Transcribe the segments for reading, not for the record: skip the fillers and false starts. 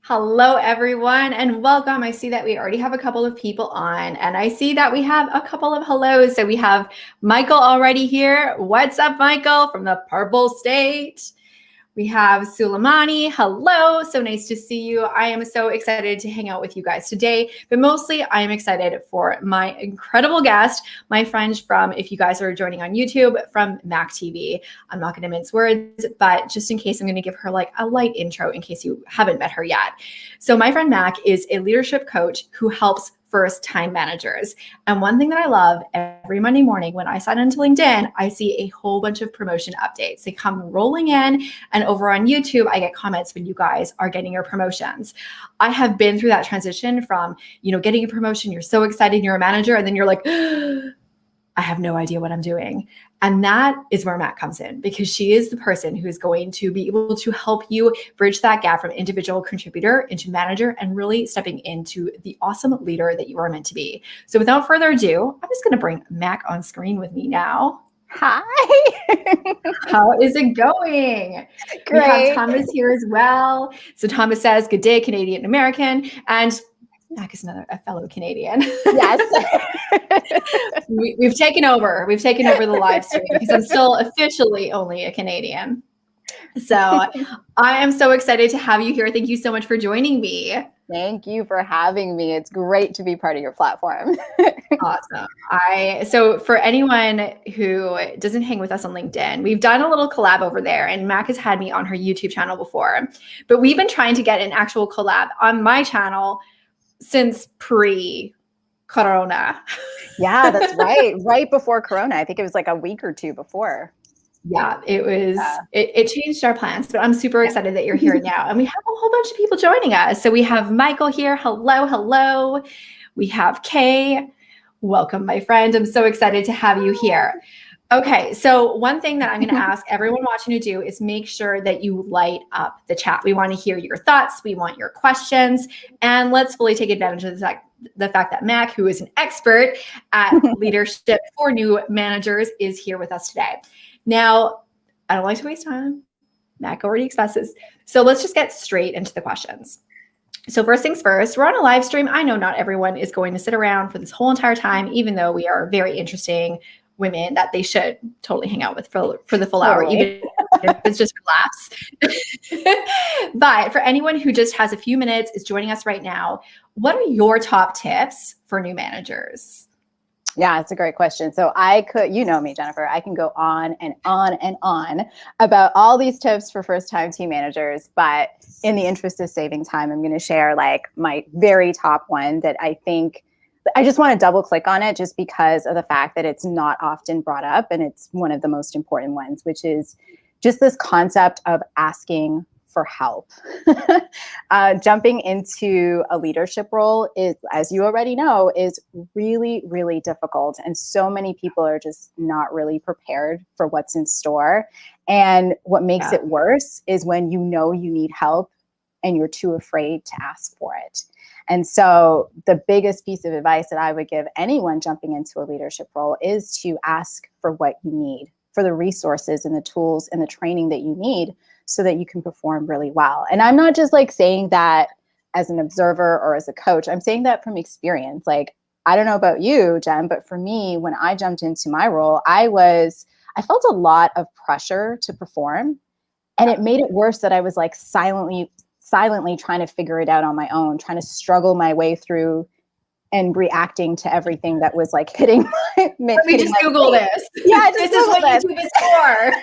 Hello, everyone, and welcome. I see that we already have a couple of people on, and I see that we have a couple of hellos. So we have Michael already here. What's up, Michael, from the Purple State? We have Suleimani. Hello. So nice to see you. I am so excited to hang out with you guys today, but mostly I am excited for my incredible guest, my friend from, if you guys are joining on YouTube, from Mac TV. I'm not going to mince words, but just in case, I'm going to give her like a light intro in case you haven't met her yet. So my friend Mac is a leadership coach who helps first-time managers. And one thing that I love, every Monday morning when I sign into LinkedIn, I see a whole bunch of promotion updates. They come rolling in, and over on YouTube, I get comments when you guys are getting your promotions. I have been through that transition from, getting a promotion, you're so excited, you're a manager, and then you're like, I have no idea what I'm doing. And that is where Matt comes in, because she is the person who is going to be able to help you bridge that gap from individual contributor into manager and really stepping into the awesome leader that you are meant to be. So without further ado, I'm just going to bring Mac on screen with me now. Hi. How is it going? Great. We have Thomas here as well. So Thomas says, good day, Canadian American. And Mac is a fellow Canadian. Yes. We've taken over. We've taken over the live stream because I'm still officially only a Canadian. So I am so excited to have you here. Thank you so much for joining me. Thank you for having me. It's great to be part of your platform. Awesome. So for anyone who doesn't hang with us on LinkedIn, we've done a little collab over there, and Mac has had me on her YouTube channel before, but we've been trying to get an actual collab on my channel since pre-Corona. Yeah, that's right. Right before Corona. I think it was like a week or two before. Yeah, it was, it changed our plans, but I'm super excited that you're here now. And we have a whole bunch of people joining us. So we have Michael here. Hello. We have Kay. Welcome, my friend. I'm so excited to have you here. Okay, so one thing that I'm going to ask everyone watching to do is make sure that you light up the chat. We want to hear your thoughts. We want your questions. And let's fully take advantage of the fact that Mac, who is an expert at leadership for new managers, is here with us today. Now, I don't like to waste time. Mac already expresses. So let's just get straight into the questions. So first things first, we're on a live stream. I know not everyone is going to sit around for this whole entire time, even though we are very interesting women that they should totally hang out with for the full hour, even if it's just for laughs. But for anyone who just has a few minutes, is joining us right now, what are your top tips for new managers? Yeah, it's a great question. So you know me, Jennifer, I can go on and on and on about all these tips for first-time team managers, but in the interest of saving time, I'm going to share like my very top one that I think I just want to double click on it just because of the fact that it's not often brought up, and it's one of the most important ones, which is just this concept of asking for help. Jumping into a leadership role is, as you already know, is really, really difficult. And so many people are just not really prepared for what's in store. And what makes it worse is when you know you need help and you're too afraid to ask for it. And so the biggest piece of advice that I would give anyone jumping into a leadership role is to ask for what you need, for the resources and the tools and the training that you need so that you can perform really well. And I'm not just like saying that as an observer or as a coach. I'm saying that from experience. Like, I don't know about you, Jen, but for me, when I jumped into my role, I felt a lot of pressure to perform. And it made it worse that I was like silently trying to figure it out on my own, trying to struggle my way through and reacting to everything that was like hitting my Let me just Google this. Yeah, this is what YouTube is for.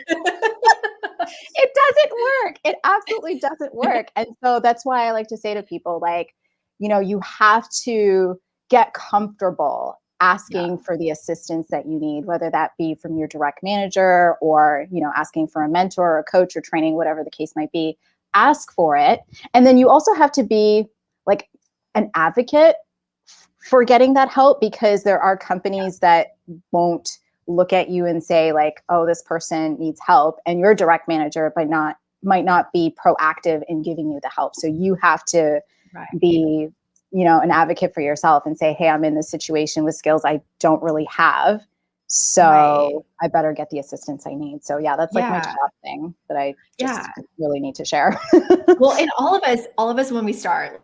It doesn't work. It absolutely doesn't work. And so that's why I like to say to people, like, you have to get comfortable asking for the assistance that you need, whether that be from your direct manager or, asking for a mentor or a coach or training, whatever the case might be. Ask for it. And then you also have to be like an advocate for getting that help, because there are companies that won't look at you and say like, oh, this person needs help, and your direct manager might not be proactive in giving you the help. So you have to be, an advocate for yourself and say, hey, I'm in this situation with skills I don't really have. So I better get the assistance I need. So yeah, that's like my top thing that I just really need to share. Well, and all of us when we start,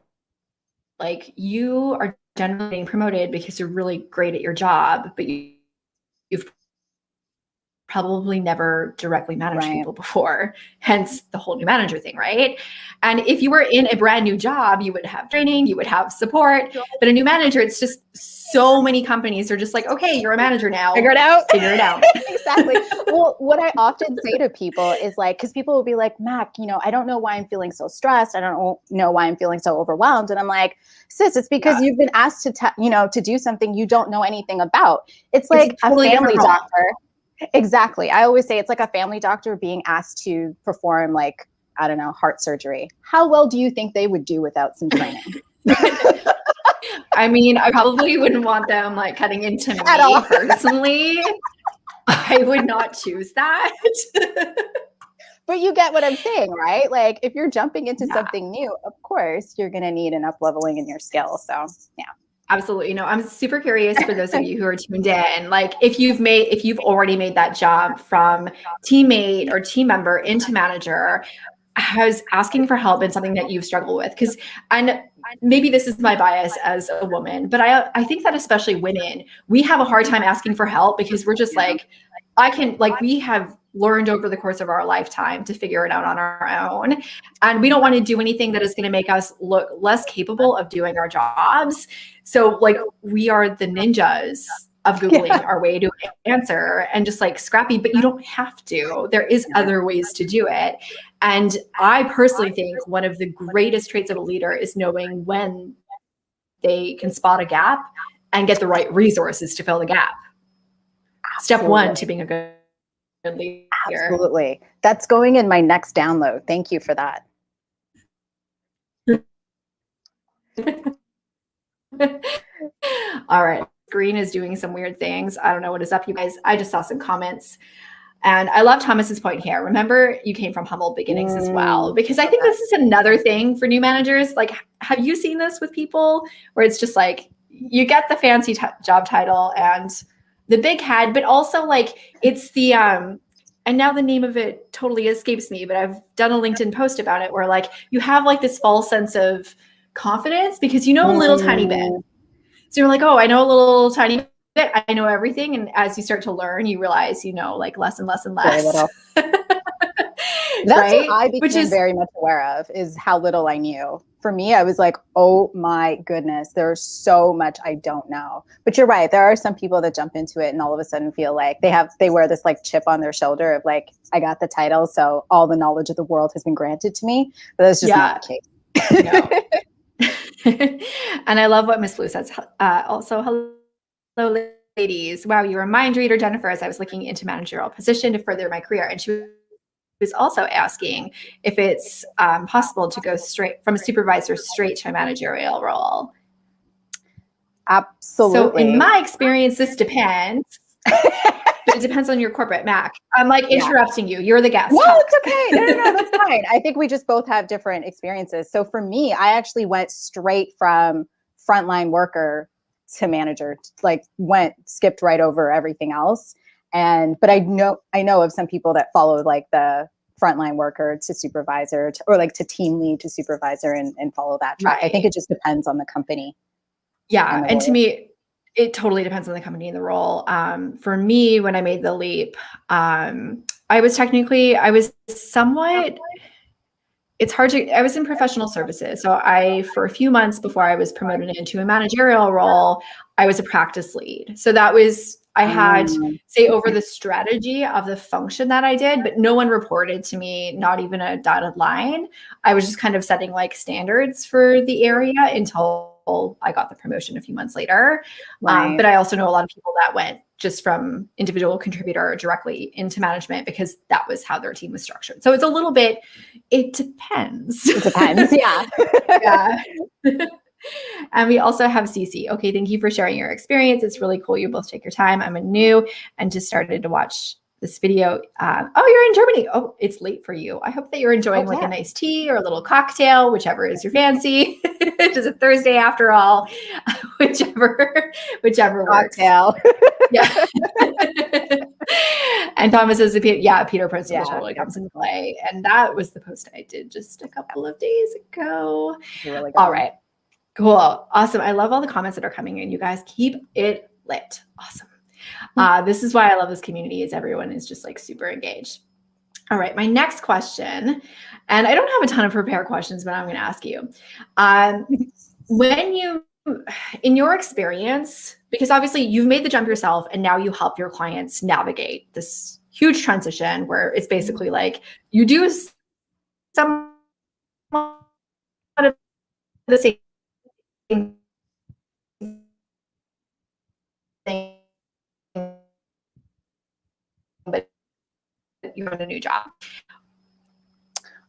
like you are generally being promoted because you're really great at your job, but you've probably never directly managed people before, hence the whole new manager thing, right? And if you were in a brand new job, you would have training, you would have support, but a new manager, it's just so many companies are just like, okay, you're a manager now. Figure it out. Figure it out. Exactly. Well, what I often say to people is like, because people will be like, Mac, I don't know why I'm feeling so stressed. I don't know why I'm feeling so overwhelmed. And I'm like, sis, it's because you've been asked to do something you don't know anything about. It's like a family doctor. Exactly. I always say it's like a family doctor being asked to perform like, I don't know, heart surgery. How well do you think they would do without some training? I mean, I probably wouldn't want them like cutting into me personally. I would not choose that. But you get what I'm saying, right? Like if you're jumping into something new, of course, you're going to need an up-leveling in your skill. So yeah. Absolutely. I'm super curious for those of you who are tuned in, like if you've already made that jump from teammate or team member into manager, has asking for help been something that you've struggled with? And maybe this is my bias as a woman, but I think that especially women, we have a hard time asking for help because we're just like, we have learned over the course of our lifetime to figure it out on our own. And we don't want to do anything that is going to make us look less capable of doing our jobs. So like we are the ninjas of Googling our way to answer and just like scrappy, but you don't have to. There is other ways to do it. And I personally think one of the greatest traits of a leader is knowing when they can spot a gap and get the right resources to fill the gap. Step one to being a good leader. Absolutely. That's going in my next download. Thank you for that. All right. Green is doing some weird things. I don't know what is up, you guys. I just saw some comments. And I love Thomas's point here. Remember, you came from humble beginnings as well, because I think this is another thing for new managers. Like, have you seen this with people where it's just like, you get the fancy job title and the big head, but also like it's the, and now the name of it totally escapes me, but I've done a LinkedIn post about it where like you have like this false sense of confidence because you know a little tiny bit. So you're like, oh, I know a little tiny bit. I know everything. And as you start to learn, you realize, you know, like less and less and less. That's what I became very much aware of, is how little I knew. For me, I was like, oh my goodness, there's so much I don't know. But you're right. There are some people that jump into it and all of a sudden feel like they wear this like chip on their shoulder of like, I got the title, so all the knowledge of the world has been granted to me. But that's just not the case. No. And I love what Miss Blue says. Also, hello, ladies. Wow, you were a mind reader, Jennifer, as I was looking into managerial position to further my career. And she was also asking if it's possible to go straight from a supervisor straight to a managerial role. Absolutely. So in my experience, this depends. But it depends on your corporate Mac. I'm like interrupting you. You're the guest. No, it's okay. No, that's fine. I think we just both have different experiences. So for me, I actually went straight from frontline worker to manager, like skipped right over everything else. But I know of some people that followed like the frontline worker to supervisor or like to team lead to supervisor and follow that track. Right. I think it just depends on the company. Yeah. And to me, it totally depends on the company and the role. For me, when I made the leap, I was somewhat, I was in professional services. So for a few months before I was promoted into a managerial role, I was a practice lead. So that was, I had say over the strategy of the function that I did, but no one reported to me, not even a dotted line. I was just kind of setting like standards for the area until I got the promotion a few months later. Right. But I also know a lot of people that went just from individual contributor directly into management because that was how their team was structured. So it's a little bit, it depends. It depends, yeah. Yeah. And we also have Cece. Okay, thank you for sharing your experience. It's really cool. You both take your time. I'm a new and just started to watch this video. Oh, you're in Germany. Oh, it's late for you. I hope that you're enjoying like a nice tea or a little cocktail, whichever is your fancy. It is a Thursday after all, whichever works. Cocktail. Yeah. And Thomas says, Peter principle Yeah, totally comes into play. And that was the post I did just a couple of days ago. Really good All one. right. Cool. Awesome. I love all the comments that are coming in. You guys keep it lit. Awesome. This is why I love this community, is everyone is just like super engaged. All right. My next question, and I don't have a ton of prepared questions, but I'm going to ask you. When you, in your experience, because obviously you've made the jump yourself and now you help your clients navigate this huge transition where it's basically like you do some of the same thing, but you're in a new job.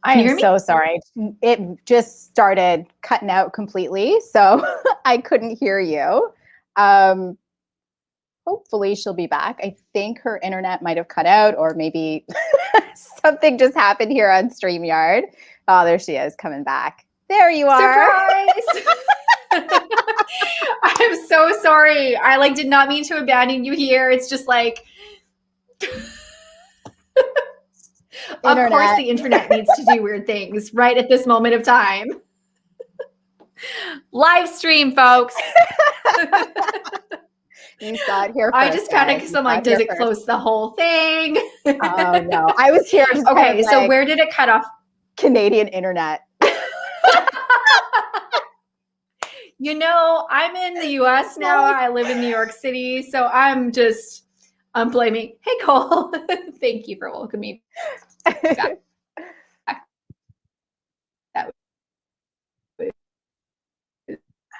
I am so sorry. It just started cutting out completely, so I couldn't hear you. Hopefully she'll be back. I think her internet might have cut out, or maybe something just happened here on StreamYard. Oh, there she is, coming back. There you are. Surprise! I'm so sorry. I did not mean to abandon you here. It's just like, of course the internet needs to do weird things right at this moment of time. Live stream, folks. You saw it here first. I just panicked because I'm like, does it close the whole thing? Oh, no. I was here. Okay, so where did it cut off? Canadian internet. I'm in the US now. I live in New York City. So I'm blaming. Hey, Cole. Thank you for welcoming me back.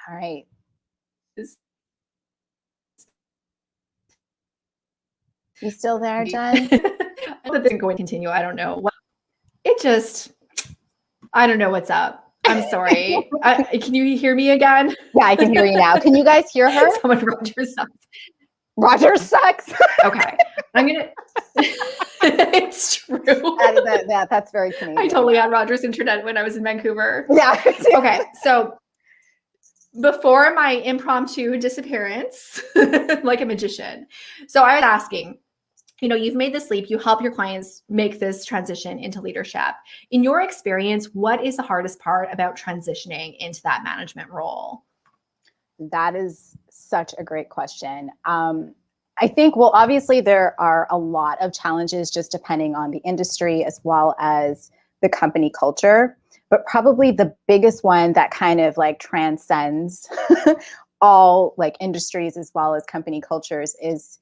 All right. You still there, Jen? That isn't going to continue. I don't know. I don't know what's up. I'm sorry. Can you hear me again? Yeah, I can hear you now. Can you guys hear her? Someone, Roger sucks. Roger sucks. Okay. I'm going to. It's true. That's very Canadian. I totally had Roger's internet when I was in Vancouver. Yeah. Okay. So before my impromptu disappearance, like a magician. So I was asking, you've made this leap, you help your clients make this transition into leadership. In your experience, what is the hardest part about transitioning into that management role? That is such a great question. I think, well, obviously there are a lot of challenges just depending on the industry as well as the company culture. But probably the biggest one that kind of transcends all industries as well as company cultures is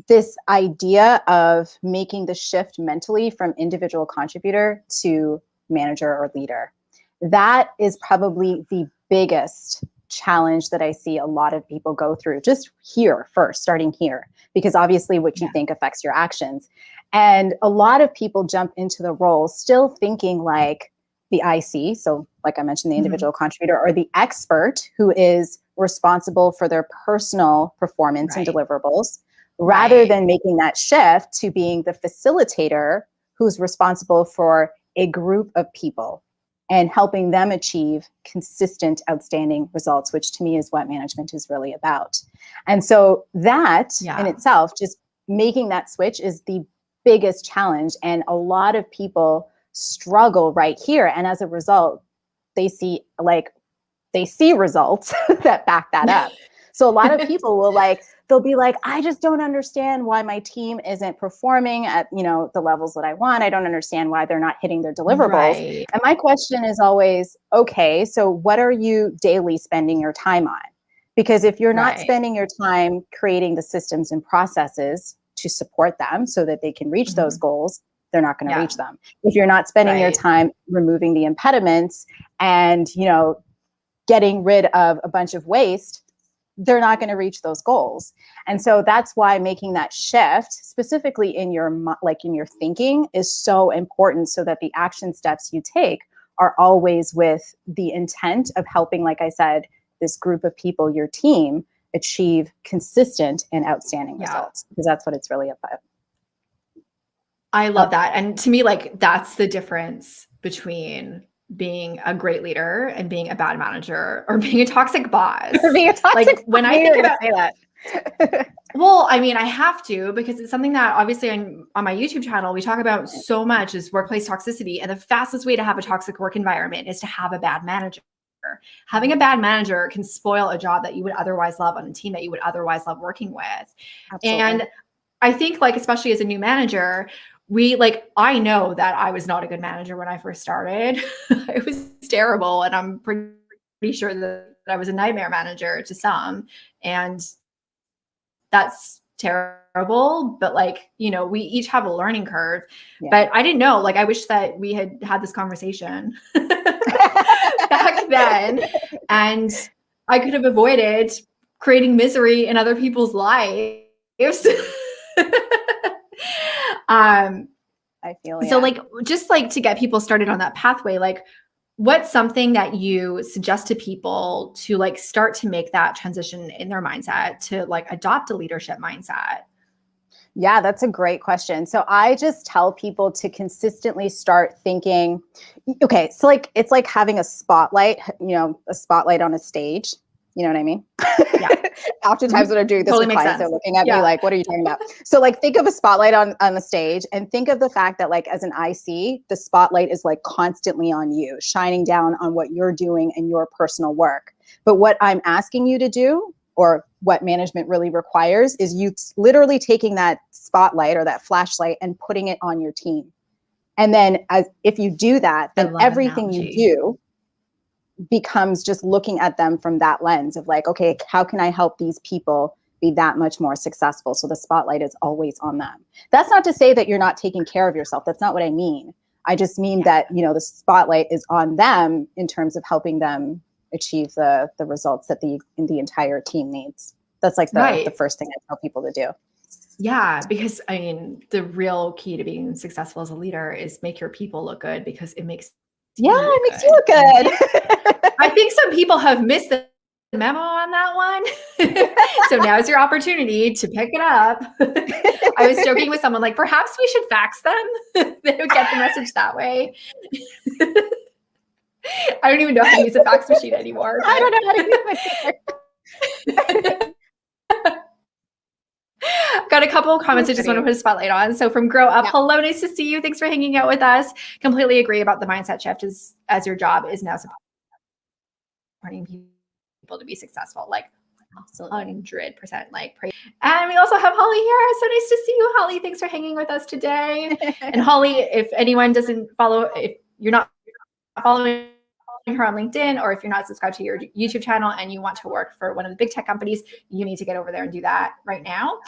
this idea of making the shift mentally from individual contributor to manager or leader. That is probably the biggest challenge that I see a lot of people go through, just here first, starting here, because obviously what you think affects your actions. And a lot of people jump into the role still thinking like the IC, so like I mentioned, the individual contributor, or the expert who is responsible for their personal performance and deliverables, rather than making that shift to being the facilitator who's responsible for a group of people and helping them achieve consistent, outstanding results, which to me is what management is really about. And so that in itself, just making that switch is the biggest challenge. And a lot of people struggle right here. And as a result, they see results that back that up. So a lot of people will they'll be like, I just don't understand why my team isn't performing at, the levels that I want. I don't understand why they're not hitting their deliverables. Right. And my question is always, okay, so what are you daily spending your time on? Because if you're not spending your time creating the systems and processes to support them so that they can reach those goals, they're not going to reach them. If you're not spending your time removing the impediments and, getting rid of a bunch of waste, they're not going to reach those goals. And so that's why making that shift specifically in your thinking is so important, so that the action steps you take are always with the intent of helping, like I said, this group of people, your team, achieve consistent and outstanding results, because that's what it's really about. I love that. And to me, that's the difference between being a great leader and being a bad manager, or being a toxic boss. Being a toxic when I think about say that. Well, I mean, I have to, because it's something that obviously on my YouTube channel, we talk about so much is workplace toxicity. And the fastest way to have a toxic work environment is to have a bad manager. Having a bad manager can spoil a job that you would otherwise love on a team that you would otherwise love working with. Absolutely. And I think, like, especially as a new manager, I know that I was not a good manager when I first started. It was terrible. And I'm pretty sure that I was a nightmare manager to some. And that's terrible, but we each have a learning curve. Yeah. But I didn't know, I wish that we had this conversation back then, and I could have avoided creating misery in other people's lives. I feel so just to get people started on that pathway, what's something that you suggest to people to start to make that transition in their mindset to adopt a leadership mindset? Yeah, that's a great question. So I just tell people to consistently start thinking, okay, so it's like having a spotlight, a spotlight on a stage. You know what I mean? Yeah. Oftentimes when I'm doing this Totally with makes clients, they're sense. looking at me like, what are you talking about? So think of a spotlight on the stage, and think of the fact that as an IC, the spotlight is constantly on you, shining down on what you're doing and your personal work. But what I'm asking you to do, or what management really requires, is you literally taking that spotlight or that flashlight and putting it on your team. And then if you do that, then everything you do becomes just looking at them from that lens of okay, how can I help these people be that much more successful? So the spotlight is always on them. That's not to say that you're not taking care of yourself. That's not what I mean. I just mean that, the spotlight is on them in terms of helping them achieve the results that the entire team needs. That's the first thing I tell people to do. Yeah, because I mean, the real key to being successful as a leader is make your people look good, because it makes it makes you look good. I think some people have missed the memo on that one. So now's your opportunity to pick it up. I was joking with someone perhaps we should fax them. They would get the message that way. I don't even know how to use a fax machine anymore. I don't know how to use my Got a couple of comments I just want to put a spotlight on. So from Grow Up, hello, nice to see you. Thanks for hanging out with us. Completely agree about the mindset shift as your job is now supporting people to be successful. 100%. And we also have Holly here. So nice to see you, Holly. Thanks for hanging with us today. And Holly, if anyone doesn't follow, if you're not following her on LinkedIn, or if you're not subscribed to your YouTube channel and you want to work for one of the big tech companies, you need to get over there and do that right now.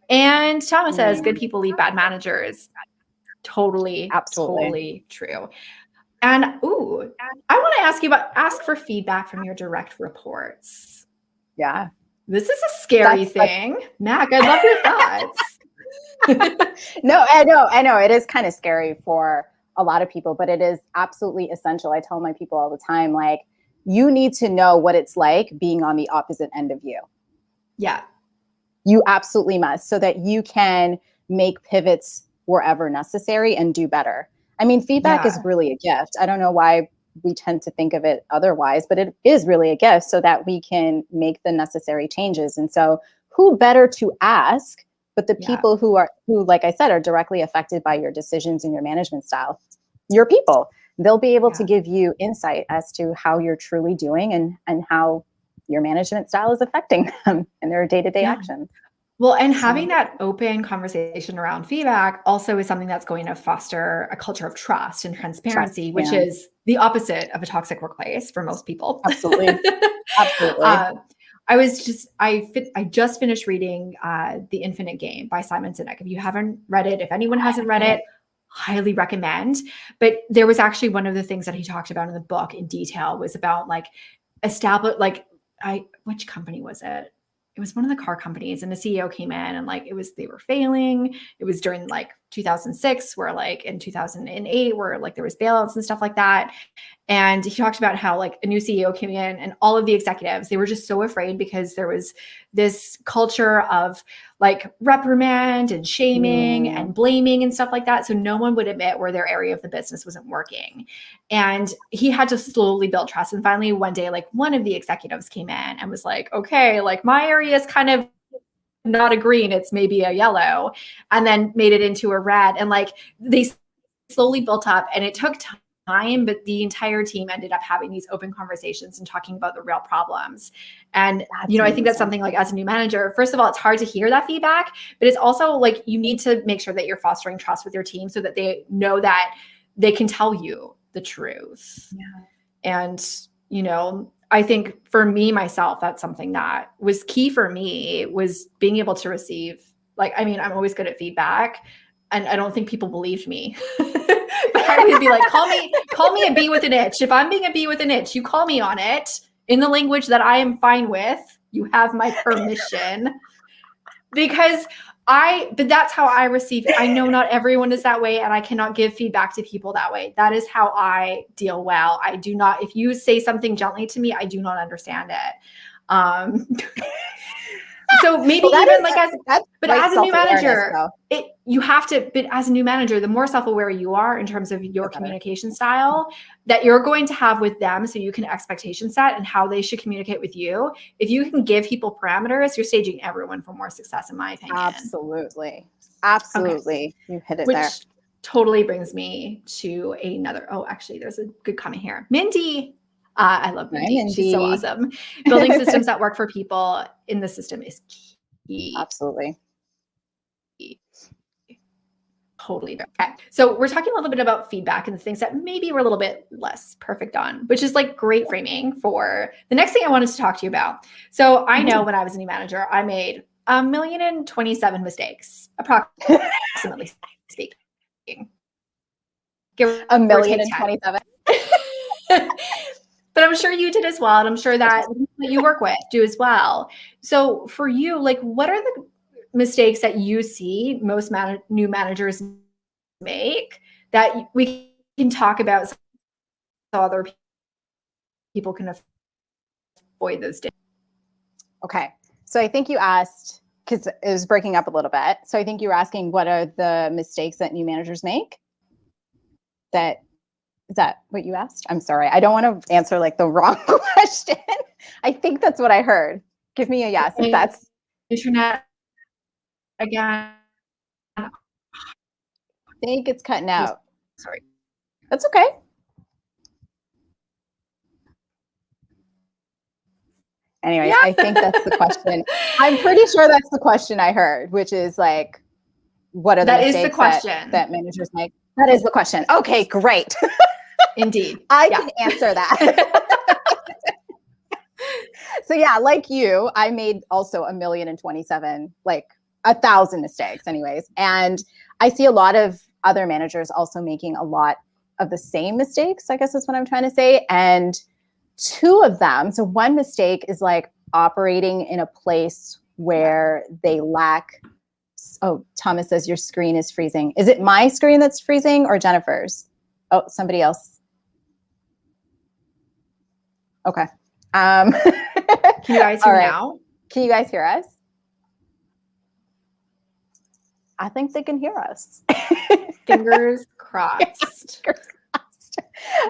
And Thomas says, good people leave bad managers. Totally, absolutely, totally true. And I want to ask for feedback from your direct reports. Yeah. This is a scary thing. Mac, I'd love your thoughts. No, I know. It is kind of scary for a lot of people, but it is absolutely essential. I tell my people all the time, you need to know what it's like being on the opposite end of you. Yeah. You absolutely must, so that you can make pivots wherever necessary and do better. I mean, feedback is really a gift. I don't know why we tend to think of it otherwise, but it is really a gift so that we can make the necessary changes. And so who better to ask but the people who, like I said, are directly affected by your decisions and your management style, your people. They'll be able to give you insight as to how you're truly doing and how your management style is affecting them in their day-to-day actions. Well, and having that open conversation around feedback also is something that's going to foster a culture of trust and transparency, which is the opposite of a toxic workplace for most people. Absolutely. Absolutely. I just finished reading The Infinite Game by Simon Sinek. If you haven't read it, if anyone hasn't read it, highly recommend. But there was actually one of the things that he talked about in the book in detail was about which company was it? It was one of the car companies, and the CEO came in and they were failing. It was during 2006 where in 2008 where there was bailouts and stuff like that. And he talked about how a new CEO came in and all of the executives, they were just so afraid because there was this culture of reprimand and shaming and blaming and stuff like that. So no one would admit where their area of the business wasn't working. And he had to slowly build trust. And finally one day, one of the executives came in and was like, okay, my area is kind of not a green, it's maybe a yellow, and then made it into a red. And like they slowly built up, and it took time, but the entire team ended up having these open conversations and talking about the real problems. And, I think that's something like as a new manager, first of all, it's hard to hear that feedback, but it's also like you need to make sure that you're fostering trust with your team so that they know that they can tell you the truth. Yeah. And, I think for me, myself, that's something that was key for me, was being able to receive, I'm always good at feedback, and I don't think people believed me. But I would be like, call me a bee with an itch. If I'm being a bee with an itch, you call me on it in the language that I am fine with. You have my permission. But that's how I receive it. I know not everyone is that way, and I cannot give feedback to people that way. That is how I deal well. I do not, if you say something gently to me, I do not understand it. So maybe as a new manager, but as a new manager, the more self-aware you are in terms of your communication style that you're going to have with them, so you can expectation set and how they should communicate with you. If you can give people parameters, you're staging everyone for more success, in my opinion. Absolutely. Okay. You hit it there. Which totally brings me to another, actually, there's a good comment here. Mindy. I love Mindy. She's so awesome. Building systems that work for people in the system is key. Absolutely. Totally. Okay. So we're talking a little bit about feedback and the things that maybe we're a little bit less perfect on, which is like great framing for the next thing I wanted to talk to you about. So I know when I was a new manager, I made 1,027 mistakes, approximately speaking. 1,027. But I'm sure you did as well. And I'm sure that you work with do as well. So for you, like, what are the mistakes that you see most new managers make that we can talk about so other people can avoid those days? Okay. So I think you asked, because it was breaking up a little bit. So I think you were asking, what are the mistakes that new managers make? Is that what you asked? I'm sorry. I don't want to answer like the wrong question. I think that's what I heard. Give me a yes if that's internet again. I think it's cutting out. Sorry. That's okay. Anyways, I think that's the question. I'm pretty sure that's the question I heard, which is like, what are the mistakes that managers make? That is the question. Okay, great. Indeed. I can answer that. So yeah, like you, I made also 1,027, like 1,000 mistakes anyways. And I see a lot of other managers also making a lot of the same mistakes, I guess is what I'm trying to say. And two of them, so one mistake is like operating in a place where they lack. Oh, Thomas says your screen is freezing. Is it my screen that's freezing or Jennifer's? Oh, somebody else. Okay. Can you guys hear now? Can you guys hear us? I think they can hear us. Fingers crossed.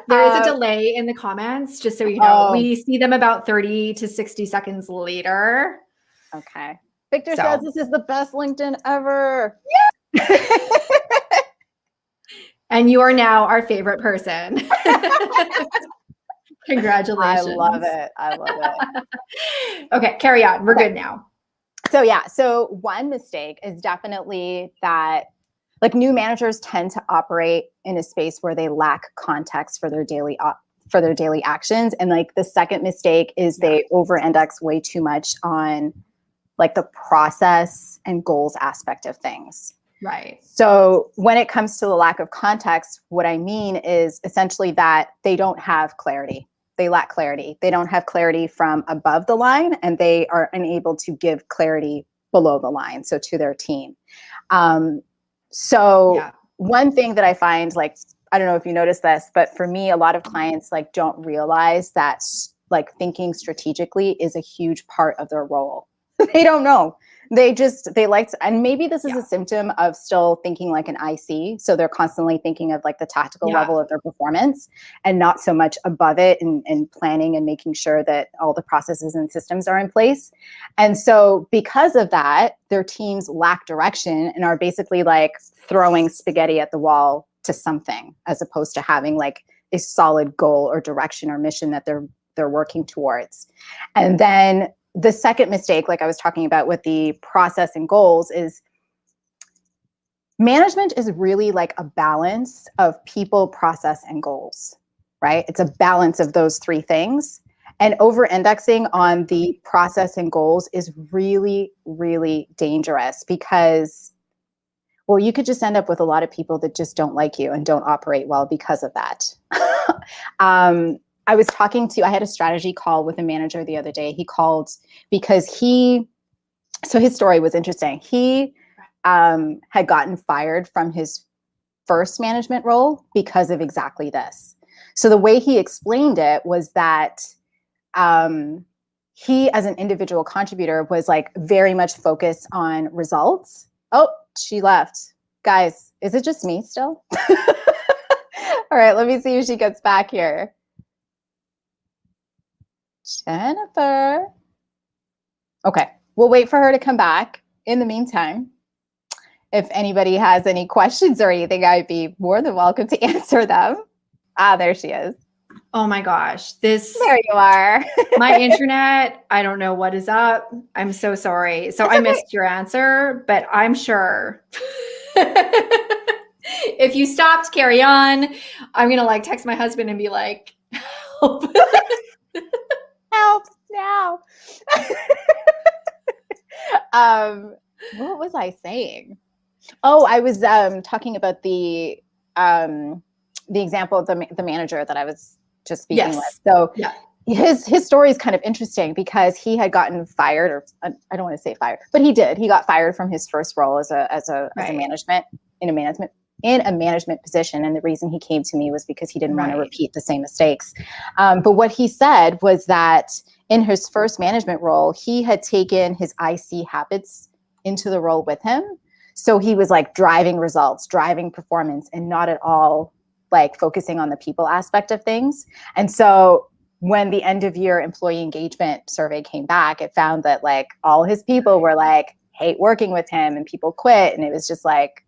There is a delay in the comments, just so you know. We see them about 30 to 60 seconds later. Okay. Victor says this is the best LinkedIn ever. Yeah. And you are now our favorite person. Congratulations. I love it. Okay, carry on. We're good now. So yeah, so one mistake is definitely that like new managers tend to operate in a space where they lack context for their daily actions. And like the second mistake is they over-index way too much on like the process and goals aspect of things. Right. So when it comes to the lack of context, what I mean is essentially that they don't have clarity. They lack clarity. They don't have clarity from above the line, and they are unable to give clarity below the line, so to their team. One thing that I find, like, I don't know if you noticed this, but for me, a lot of clients like don't realize that like thinking strategically is a huge part of their role. They don't know. They like to, and maybe this is a symptom of still thinking like an IC. So they're constantly thinking of like the tactical level of their performance and not so much above it and planning and making sure that all the processes and systems are in place. And so because of that, their teams lack direction and are basically like throwing spaghetti at the wall to something, as opposed to having like a solid goal or direction or mission that they're working towards. And then the second mistake, like I was talking about with the process and goals, is management is really like a balance of people, process, and goals, right? It's a balance of those three things. And over-indexing on the process and goals is really, really dangerous because, well, you could just end up with a lot of people that just don't like you and don't operate well because of that. I had a strategy call with a manager the other day. He called because so his story was interesting. He had gotten fired from his first management role because of exactly this. So the way he explained it was that he, as an individual contributor, was like very much focused on results. Oh, she left. Guys, is it just me still? All right, let me see if she gets back here. Jennifer. Okay, we'll wait for her to come back. In the meantime, if anybody has any questions or anything, I'd be more than welcome to answer them. Ah, there she is. Oh my gosh. There you are. My internet, I don't know what is up. I'm so sorry. So I missed your answer, but I'm sure if you stopped, carry on. I'm going to like text my husband and be like, help. Help now. What was I saying? Oh, I was talking about the example of the manager that I was just speaking with. So his story is kind of interesting because he had gotten fired, or I don't want to say fired, but he did. He got fired from his first role as a management position. And the reason he came to me was because he didn't want to repeat the same mistakes. But what he said was that in his first management role, he had taken his IC habits into the role with him. So he was like driving results, driving performance, and not at all like focusing on the people aspect of things. And so when the end of year employee engagement survey came back, it found that like all his people were like, hate working with him, and people quit. And it was just like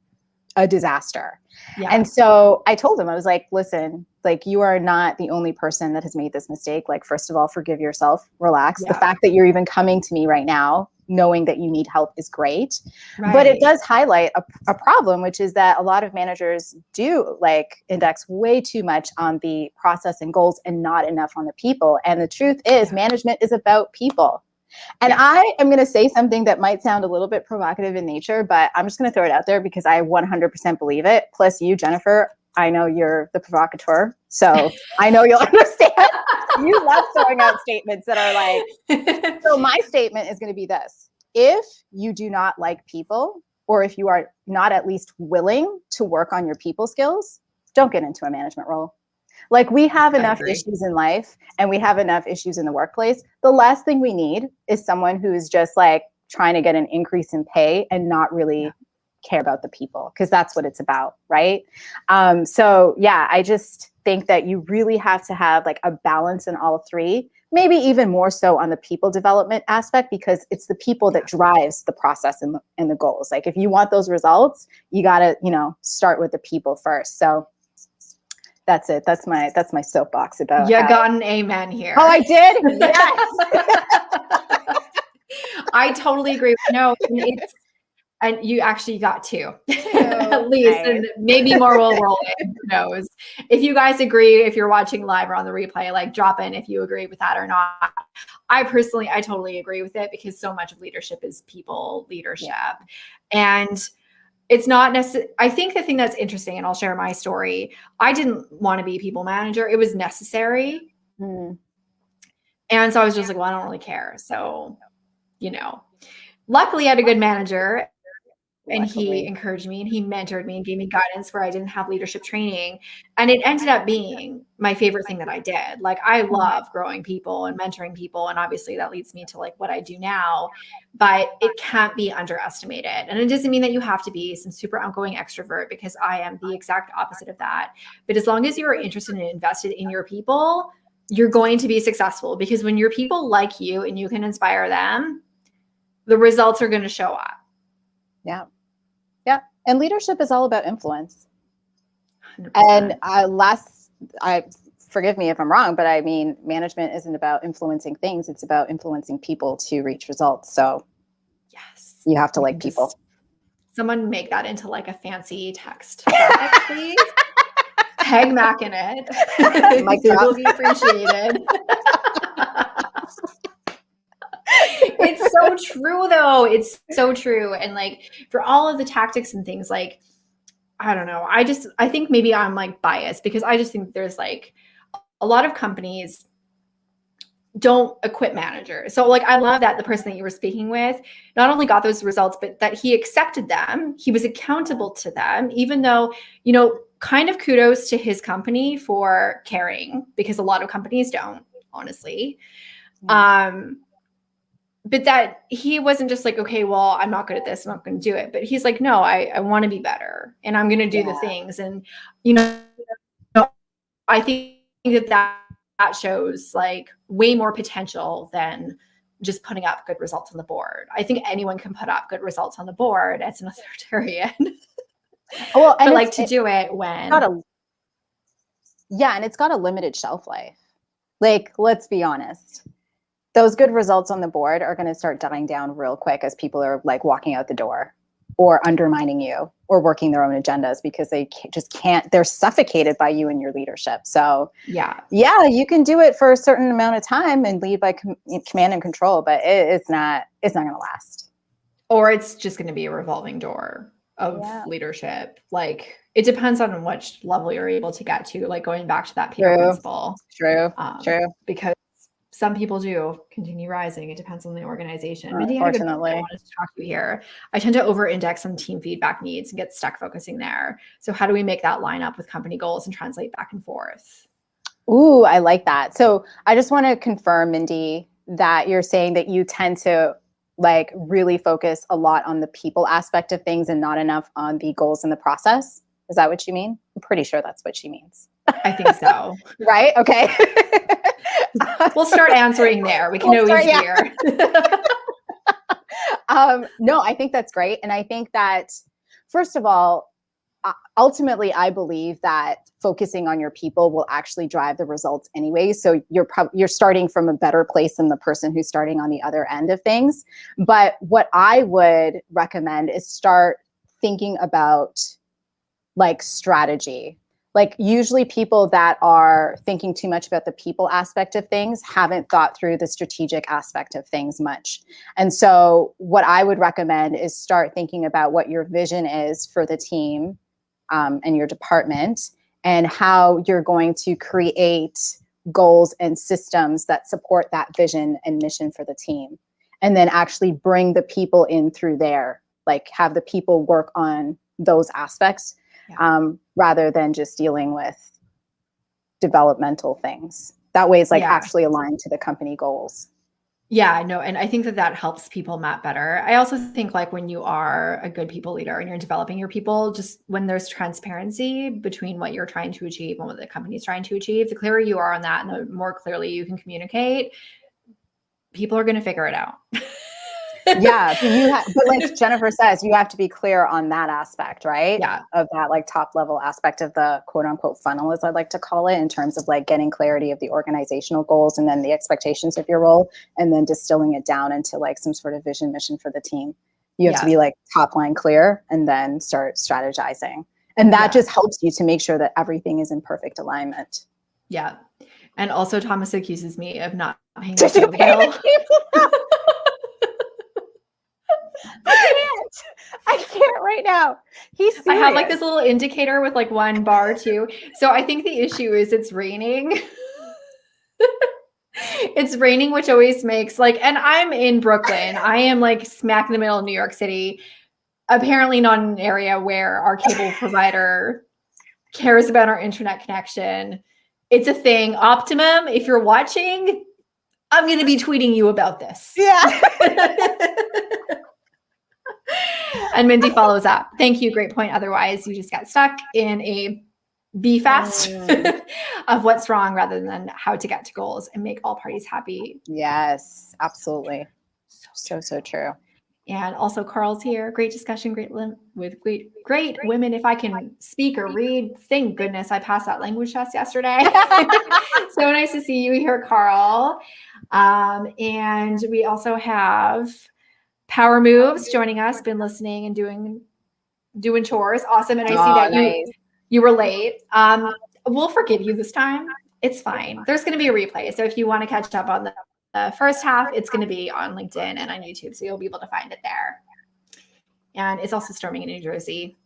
a disaster. Yeah. And so I told him, I was like, listen, like you are not the only person that has made this mistake. Like, first of all, forgive yourself, relax. The fact that you're even coming to me right now, knowing that you need help, is great. But it does highlight a problem, which is that a lot of managers do like index way too much on the process and goals and not enough on the people. And the truth is management is about people. And I am going to say something that might sound a little bit provocative in nature, but I'm just going to throw it out there because I 100% believe it. Plus you, Jennifer, I know you're the provocateur, so I know you'll understand. You love throwing out statements that are like, so my statement is going to be this. If you do not like people, or if you are not at least willing to work on your people skills, don't get into a management role. Like, we have enough issues in life and we have enough issues in the workplace. The last thing we need is someone who is just like trying to get an increase in pay and not really care about the people, because that's what it's about, right? So yeah, I just think that you really have to have like a balance in all three, maybe even more so on the people development aspect, because it's the people that drives the process and the goals. Like, if you want those results, you got to, start with the people first. So that's it. That's my soapbox about. You got an amen here. Oh, I did? Yes. I totally agree. No, and you actually got two at least, and maybe more will roll in. Who knows? If you guys agree, if you're watching live or on the replay, like drop in if you agree with that or not. I totally agree with it, because so much of leadership is people leadership. And it's not necessary. I think the thing that's interesting, and I'll share my story. I didn't want to be a people manager. It was necessary. And so I was just like, well, I don't really care. So, luckily I had a good manager. and he encouraged me and he mentored me and gave me guidance where I didn't have leadership training. And it ended up being my favorite thing that I did. Like, I love growing people and mentoring people. And obviously that leads me to like what I do now, but it can't be underestimated. And it doesn't mean that you have to be some super outgoing extrovert, because I am the exact opposite of that. But as long as you are interested and invested in your people, you're going to be successful, because when your people like you and you can inspire them, the results are going to show up. Yeah. Yeah. And leadership is all about influence. 100%. And forgive me if I'm wrong, but I mean, management isn't about influencing things. It's about influencing people to reach results. So yes, you have to like people. Someone make that into like a fancy text graphic, please. Tag Mac in it. It will be appreciated. It's so true though. It's so true. And like, for all of the tactics and things, like, I don't know. I think maybe I'm like biased, because I just think there's like a lot of companies don't equip managers. So like, I love that the person that you were speaking with not only got those results, but that he accepted them. He was accountable to them, even though, you know, kind of kudos to his company for caring, because a lot of companies don't, honestly. But that he wasn't just like, okay, well, I'm not good at this, I'm not going to do it. But he's like, no, I want to be better, and I'm going to do the things. And, you know, I think that shows like way more potential than just putting up good results on the board. I think anyone can put up good results on the board as an authoritarian. Well, and like to do it when. And it's got a limited shelf life. Like, let's be honest. Those good results on the board are going to start dying down real quick as people are like walking out the door or undermining you or working their own agendas, because they just can't, they're suffocated by you and your leadership. So yeah, you can do it for a certain amount of time and lead by command and control, but it's not going to last. Or it's just going to be a revolving door of leadership. Like, it depends on which level you're able to get to, like going back to that peer principle. True. Because some people do continue rising. It depends on the organization. Unfortunately, I wanted to talk to you here. I tend to over-index on team feedback needs and get stuck focusing there. So how do we make that line up with company goals and translate back and forth? Ooh, I like that. So I just want to confirm, Mindy, that you're saying that you tend to like really focus a lot on the people aspect of things and not enough on the goals and the process. Is that what you mean? I'm pretty sure that's what she means. I think so. Right? Okay. We'll start answering there. We can always hear. No, I think that's great. And I think that, first of all, ultimately, I believe that focusing on your people will actually drive the results anyway. So you're starting from a better place than the person who's starting on the other end of things. But what I would recommend is start thinking about like strategy. Like, usually people that are thinking too much about the people aspect of things haven't thought through the strategic aspect of things much. And so what I would recommend is start thinking about what your vision is for the team and your department, and how you're going to create goals and systems that support that vision and mission for the team. And then actually bring the people in through there, like have the people work on those aspects. Rather than just dealing with developmental things. That way it's like actually aligned to the company goals. Yeah, no, and I think that helps people map better. I also think like when you are a good people leader and you're developing your people, just when there's transparency between what you're trying to achieve and what the company's trying to achieve, the clearer you are on that and the more clearly you can communicate, people are going to figure it out. Yeah, but like Jennifer says, you have to be clear on that aspect, right? Yeah. Of that like top level aspect of the quote unquote funnel, as I'd like to call it, in terms of like getting clarity of the organizational goals and then the expectations of your role, and then distilling it down into like some sort of vision mission for the team. You have to be like top line clear and then start strategizing. And that just helps you to make sure that everything is in perfect alignment. Yeah. And also Thomas accuses me of not paying the bill. I can't right now. I have like this little indicator with like one bar too. So I think the issue is it's raining. It's raining, which always makes like, and I'm in Brooklyn. I am like smack in the middle of New York City. apparently not an area where our cable provider cares about our internet connection. It's a thing. Optimum, if you're watching, I'm going to be tweeting you about this. Yeah. And Mindy follows up. Thank you. Great point. Otherwise, you just get stuck in a be fast of what's wrong rather than how to get to goals and make all parties happy. Yes, absolutely. So true. And also Carl's here. Great discussion, great women. If I can speak or read, thank goodness I passed that language test yesterday. So nice to see you here, Carl. And we also have Power Moves joining us, been listening and doing chores. Awesome. And I see that you were late. We'll forgive you this time. It's fine. There's going to be a replay. So if you want to catch up on the first half, it's going to be on LinkedIn and on YouTube. So you'll be able to find it there. And it's also storming in New Jersey.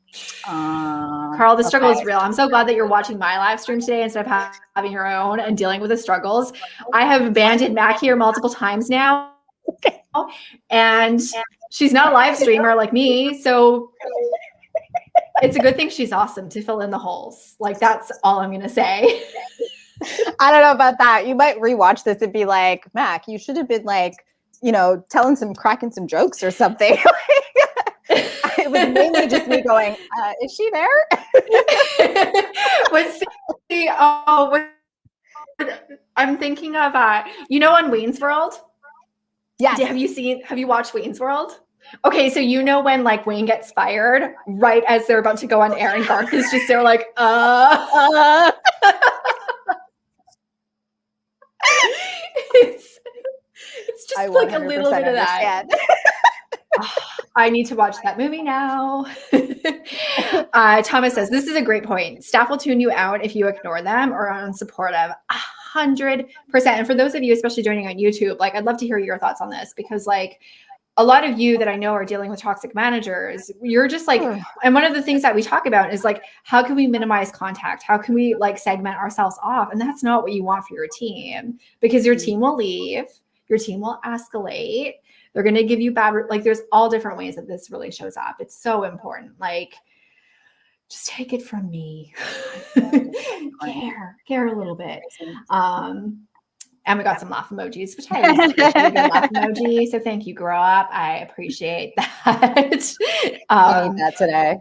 Carl, the struggle is real. I'm so glad that you're watching my live stream today instead of having your own and dealing with the struggles. I have abandoned Mac here multiple times now. And she's not a live streamer like me. So it's a good thing she's awesome to fill in the holes. Like, that's all I'm going to say. I don't know about that. You might rewatch this and be like, Mac, you should have been like, cracking some jokes or something. It was mainly just me going, is she there? I'm thinking of, on Wayne's World? Yes. Have you watched Wayne's World? Okay, so when like Wayne gets fired right as they're about to go on air and Garth is just there like, It's just like a little bit of that. I need to watch that movie now. Thomas says, this is a great point. Staff will tune you out if you ignore them or are unsupportive. 100%. And for those of you, especially joining on YouTube, like, I'd love to hear your thoughts on this, because like a lot of you that I know are dealing with toxic managers, you're just like, and one of the things that we talk about is like, how can we minimize contact? How can we like segment ourselves off? And that's not what you want for your team, because your team will leave, your team will escalate. They're going to give you bad, like there's all different ways that this really shows up. It's so important. Like, just take it from me. care a little bit. And we got some laugh emojis, which I always appreciate a laugh emoji. So thank you, grow up. I appreciate that. I need that today.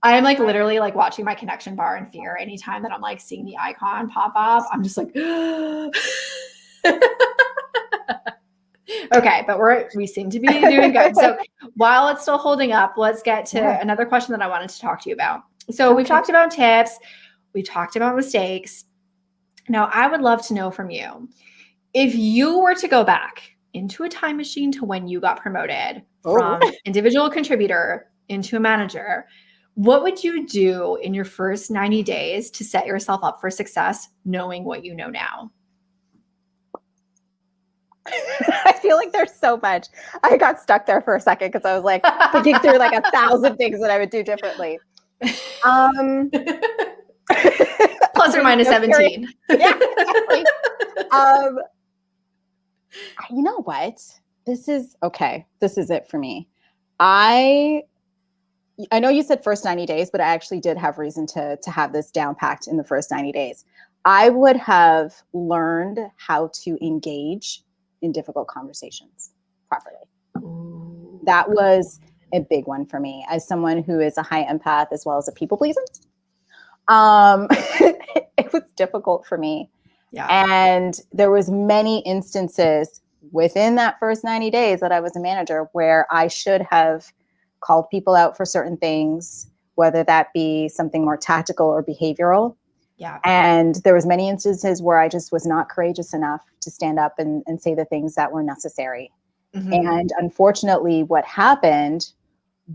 I'm like literally like watching my connection bar in fear anytime that I'm like seeing the icon pop up. I'm just like, okay, but we seem to be doing good. So while it's still holding up, let's get to another question that I wanted to talk to you about. So we've talked about tips. We talked about mistakes. Now, I would love to know from you, if you were to go back into a time machine to when you got promoted from individual contributor into a manager, what would you do in your first 90 days to set yourself up for success, knowing what you know now? I feel like there's so much. I got stuck there for a second because I was like thinking through like 1,000 things that I would do differently. Plus or minus 17. Yeah, exactly. You know what? This is it for me. I know you said first 90 days, but I actually did have reason to have this down packed in the first 90 days. I would have learned how to engage in difficult conversations properly. Ooh. That was a big one for me as someone who is a high empath as well as a people pleaser. It was difficult for me. Yeah. And there was many instances within that first 90 days that I was a manager where I should have called people out for certain things, whether that be something more tactical or behavioral. Yeah. And there was many instances where I just was not courageous enough to stand up and say the things that were necessary. Mm-hmm. And unfortunately, what happened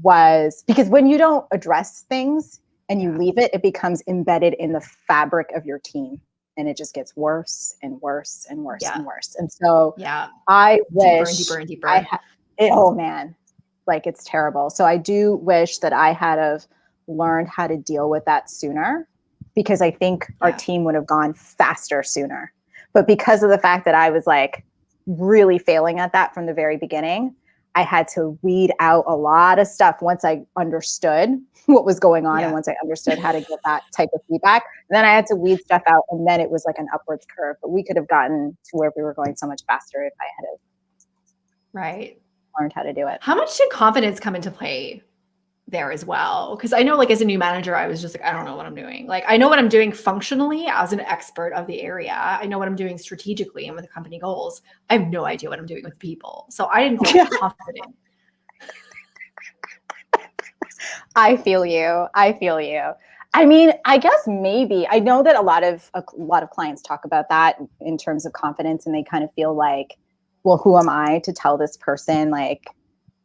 was, because when you don't address things and you leave it, it becomes embedded in the fabric of your team. And it just gets worse and worse and worse and worse. And so I wish deeper and deeper. Oh man, like it's terrible. So I do wish that I had have learned how to deal with that sooner, because I think our team would have gone faster sooner. But because of the fact that I was like really failing at that from the very beginning, I had to weed out a lot of stuff once I understood what was going on, and once I understood how to get that type of feedback. And then I had to weed stuff out, and then it was like an upwards curve. But we could have gotten to where we were going so much faster if I had learned how to do it. How much did confidence come into play there as well? Because I know, like, as a new manager, I was just like, I don't know what I'm doing. Like, I know what I'm doing functionally as an expert of the area. I know what I'm doing strategically and with the company goals. I have no idea what I'm doing with people. So I didn't feel confident. I feel you. I mean, I guess maybe I know that a lot of clients talk about that in terms of confidence, and they kind of feel like, well, who am I to tell this person like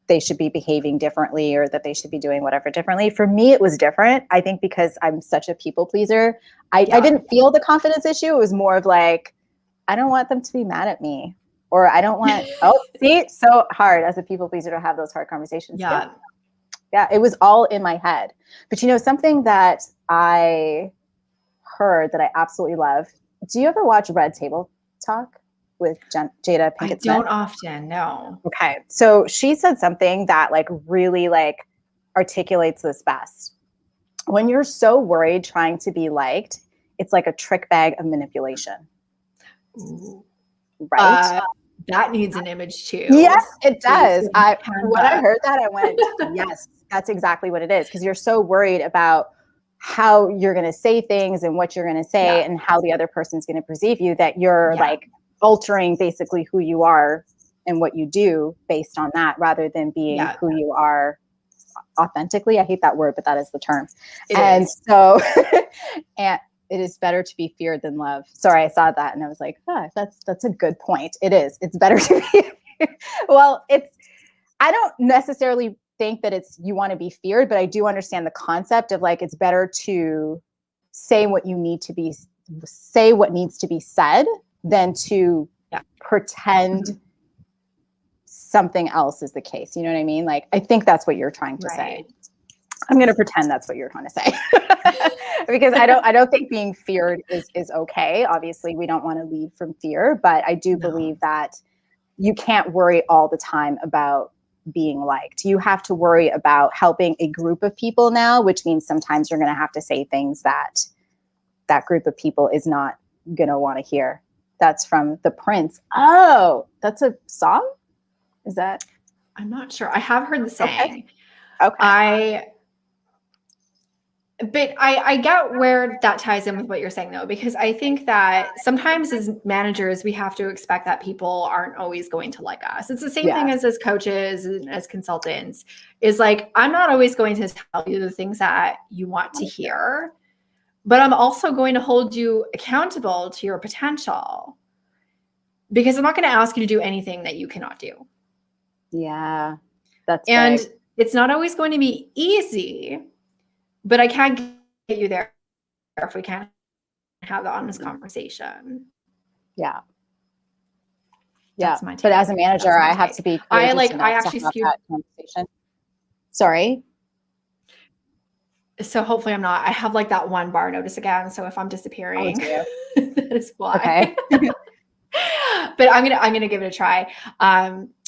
they should be behaving differently or that they should be doing whatever differently? For me, it was different. I think because I'm such a people pleaser, I didn't feel the confidence issue. It was more of like, I don't want them to be mad at me, or I don't want, see, so hard as a people pleaser to have those hard conversations. Yeah, it was all in my head. But you know, something that I heard that I absolutely love. Do you ever watch Red Table Talk with Jada Pinkett Smith? I don't often, no. Okay. So she said something that like really like articulates this best. When you're so worried trying to be liked, it's like a trick bag of manipulation. Ooh. Right? That needs an image too. Yes, it does. When I heard that, I went, yes, that's exactly what it is. Because you're so worried about how you're going to say things and what you're going to say and how the other person's going to perceive you, that you're like altering basically who you are and what you do based on that, rather than being who you are authentically. I hate that word, but that is the term. So, and it is better to be feared than loved. Sorry, I saw that and I was like, that's a good point. It is. It's better to be. Well, I don't necessarily think that you want to be feared, but I do understand the concept of like, it's better to say what needs to be said than to pretend something else is the case. You know what I mean? Like, I think that's what you're trying to say. I'm going to pretend that's what you're trying to say because I don't think being feared is okay. Obviously, we don't want to lead from fear, but I do believe that you can't worry all the time about being liked. You have to worry about helping a group of people now, which means sometimes you're going to have to say things that that group of people is not going to want to hear. That's from The Prince. Oh, that's a song? Is that? I'm not sure. I have heard the saying. Okay. But I get where that ties in with what you're saying, though, because I think that sometimes as managers, we have to expect that people aren't always going to like us. It's the same thing as coaches and as consultants. Is like, I'm not always going to tell you the things that you want to hear, but I'm also going to hold you accountable to your potential, because I'm not going to ask you to do anything that you cannot do. Yeah, that's and big. It's not always going to be easy. But I can't get you there if we can't have the honest conversation. Yeah. But as a manager, I have to be. I actually skewed that conversation. Sorry. So hopefully I'm not. I have like that one bar notice again. So if I'm disappearing, that is why. Okay. But I'm gonna give it a try.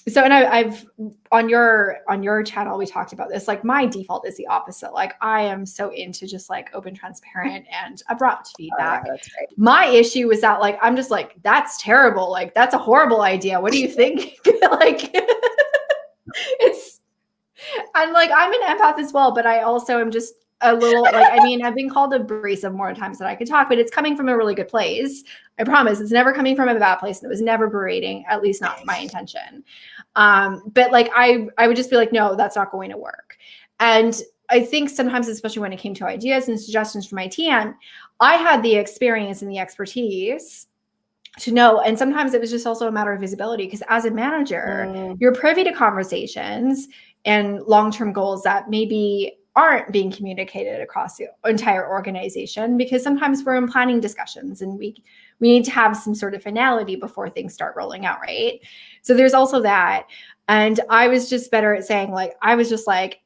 So, and I've on your channel, we talked about this. Like, my default is the opposite. Like, I am so into just like open, transparent, and abrupt feedback. That's right. My issue was that like, I'm just like, that's terrible. Like, that's a horrible idea. What do you think? Like, I'm an empath as well, but I also am just a little like, I mean, I've been called abrasive more times than I could talk, but it's coming from a really good place. I promise it's never coming from a bad place. And it was never berating, at least not my intention. But like, I would just be like, no, that's not going to work. And I think sometimes, especially when it came to ideas and suggestions from my team, I had the experience and the expertise to know. And sometimes it was just also a matter of visibility, because as a manager, you're privy to conversations and long-term goals that maybe aren't being communicated across the entire organization, because sometimes we're in planning discussions and we need to have some sort of finality before things start rolling out, right? So there's also that. And I was just better at saying, like, I was just like,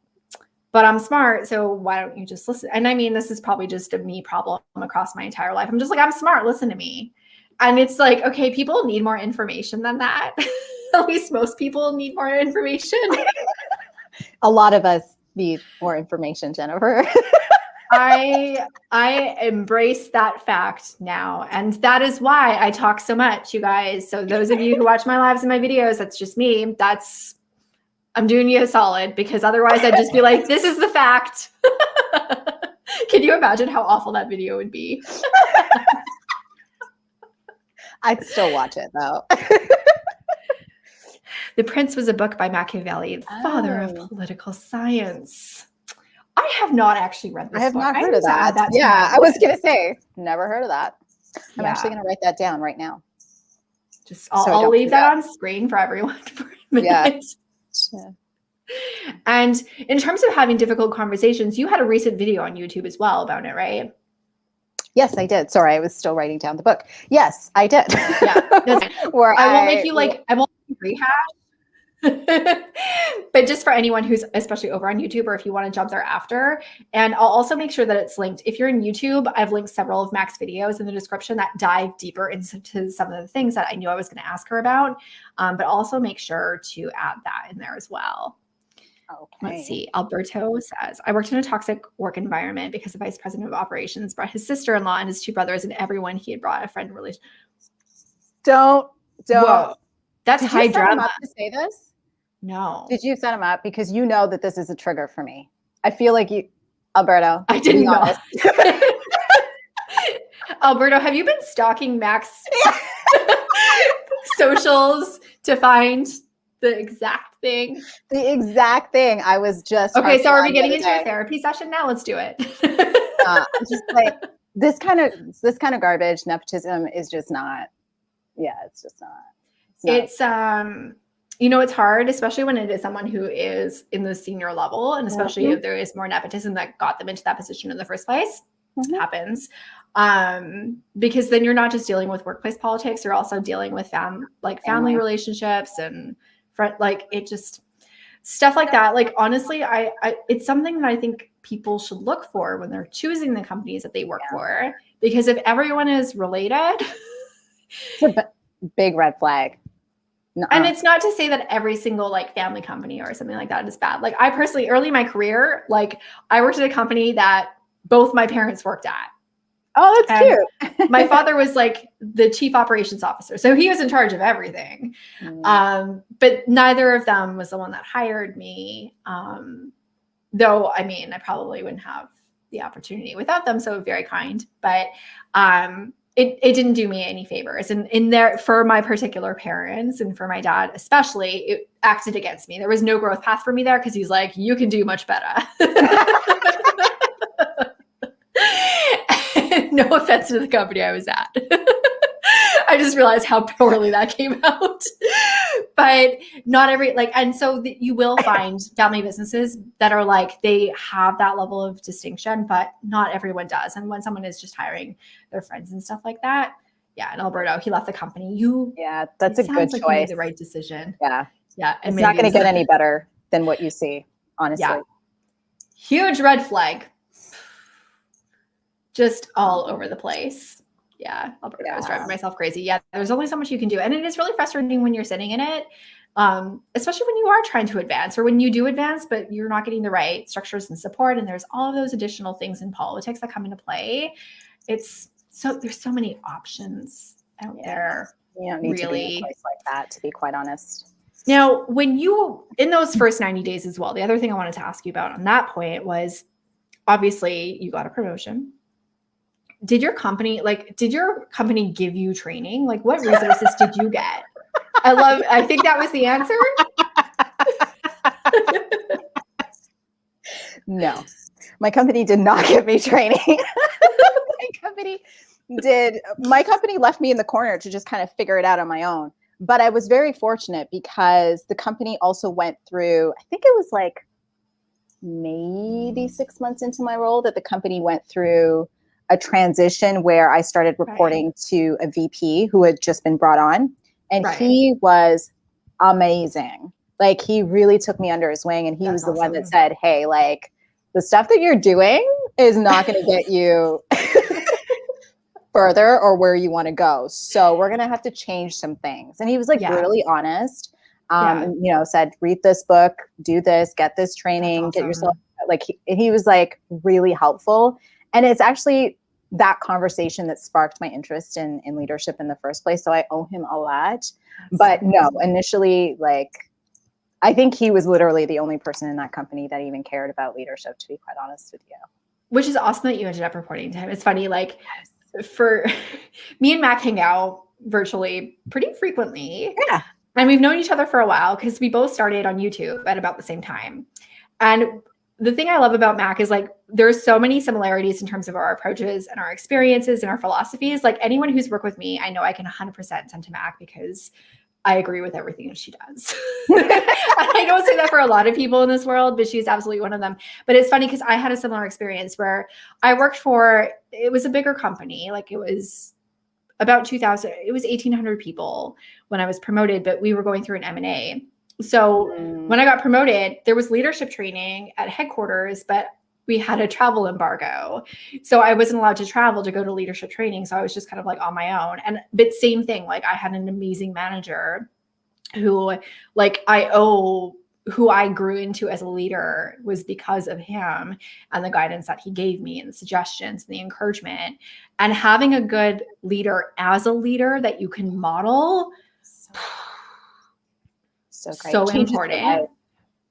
but I'm smart, so why don't you just listen? And I mean, this is probably just a me problem across my entire life. I'm just like, I'm smart, listen to me. And it's like, okay, people need more information than that. At least most people need more information. A lot of us need more information, Jennifer. I embrace that fact now. And that is why I talk so much, you guys. So those of you who watch my lives and my videos, that's just me. I'm doing you a solid, because otherwise I'd just be like, this is the fact. Can you imagine how awful that video would be? I'd still watch it though. The Prince was a book by Machiavelli, the father of political science. I have not actually read this book. I have not heard of that. Yeah, I was going to say, never heard of that. I'm actually going to write that down right now. I'll leave that on screen for everyone for a minute. Yeah. And in terms of having difficult conversations, you had a recent video on YouTube as well about it, right? Yes, I did. Sorry, I was still writing down the book. Yes, I did. Yeah. Where I won't make you I won't rehash. But just for anyone who's especially over on YouTube, or if you want to jump there after, and I'll also make sure that it's linked. If you're in YouTube, I've linked several of Mac's videos in the description that dive deeper into some of the things that I knew I was going to ask her about. But also make sure to add that in there as well. Okay. Let's see. Alberto says, I worked in a toxic work environment because the vice president of operations brought his sister-in-law and his two brothers and everyone he had brought a friend relation. Don't. Whoa. That's Did high you set him drama. up to say this? No. Did you set him up? Because you know that this is a trigger for me. I feel like you, Alberto. I didn't know. Alberto, have you been stalking Mac's socials to find the exact thing? The exact thing. I was just okay. So are we getting into a therapy session now? Let's do it. I'm just like this kind of garbage. Nepotism is just not. Yeah, it's just not. It's it's hard, especially when it is someone who is in the senior level, and especially if there is more nepotism that got them into that position in the first place. It happens. Because then you're not just dealing with workplace politics, you're also dealing with family relationships and stuff like that. Like, honestly, I it's something that I think people should look for when they're choosing the companies that they work for, because if everyone is related, it's a big red flag. Nuh-uh. And it's not to say that every single family company or something like that is bad. Like, I personally, early in my career, I worked at a company that both my parents worked at. Oh, that's cute. My father was the chief operations officer. So he was in charge of everything. But neither of them was the one that hired me. Though, I mean, I probably wouldn't have the opportunity without them. So very kind. But it didn't do me any favors. And in there, for my particular parents and for my dad especially, it acted against me. There was no growth path for me there, because he's like, you can do much better. No offense to the company I was at. I just realized how poorly that came out. But not every, and so you will find family businesses that are they have that level of distinction, but not everyone does. And when someone is just hiring their friends and stuff like that, and Alberto, he left the company. That's a good choice. You made the right decision. Yeah. And it's not going to get any better than what you see, honestly. Yeah. Huge red flag. Just all over the place. Yeah, Alberto, I was driving myself crazy. Yeah, there's only so much you can do. And it is really frustrating when you're sitting in it, especially when you are trying to advance, or when you do advance, but you're not getting the right structures and support. And there's all of those additional things in politics that come into play. There's so many options out there. You don't need to be in a place like that, to be quite honest. Now, when you, in those first 90 days as well, the other thing I wanted to ask you about on that point was, obviously you got a promotion. Did your company give you training? What resources did you get? I think that was the answer. No, my company did not give me training. My company left me in the corner to just kind of figure it out on my own. But I was very fortunate, because the company also went through, I think it was maybe 6 months into my role, that the company went through a transition where I started reporting to a VP who had just been brought on, and he was amazing. He really took me under his wing, and he was the one that said, hey, the stuff that you're doing is not going to get you further or where you want to go. So we're going to have to change some things. And he was really honest. And, said, read this book, do this, get this training, get yourself, like, he was like really helpful. And it's actually that conversation that sparked my interest in leadership in the first place. So I owe him a lot. But no, initially, like, I think he was literally the only person in that company that even cared about leadership, to be quite honest with you. Which is awesome that you ended up reporting to him. It's funny, like, for me and Mac hang out virtually pretty frequently. Yeah. And we've known each other for a while because we both started on YouTube at about the same time. And the thing I love about Mac is, like, there's so many similarities in terms of our approaches and our experiences and our philosophies. Like, anyone who's worked with me, I know I can 100% send to Mac because I agree with everything that she does. I don't say that for a lot of people in this world, but she's absolutely one of them. But it's funny because I had a similar experience where I worked for, it was a bigger company. Like, it was about 2,000, it was 1,800 people when I was promoted, but we were going through an M&A. So when I got promoted, there was leadership training at headquarters, but we had a travel embargo. So I wasn't allowed to travel to go to leadership training. So I was just kind of like on my own. But same thing, like, I had an amazing manager who, like, who I grew into as a leader was because of him and the guidance that he gave me and the suggestions and the encouragement. And having a good leader as a leader that you can model, so great. So important.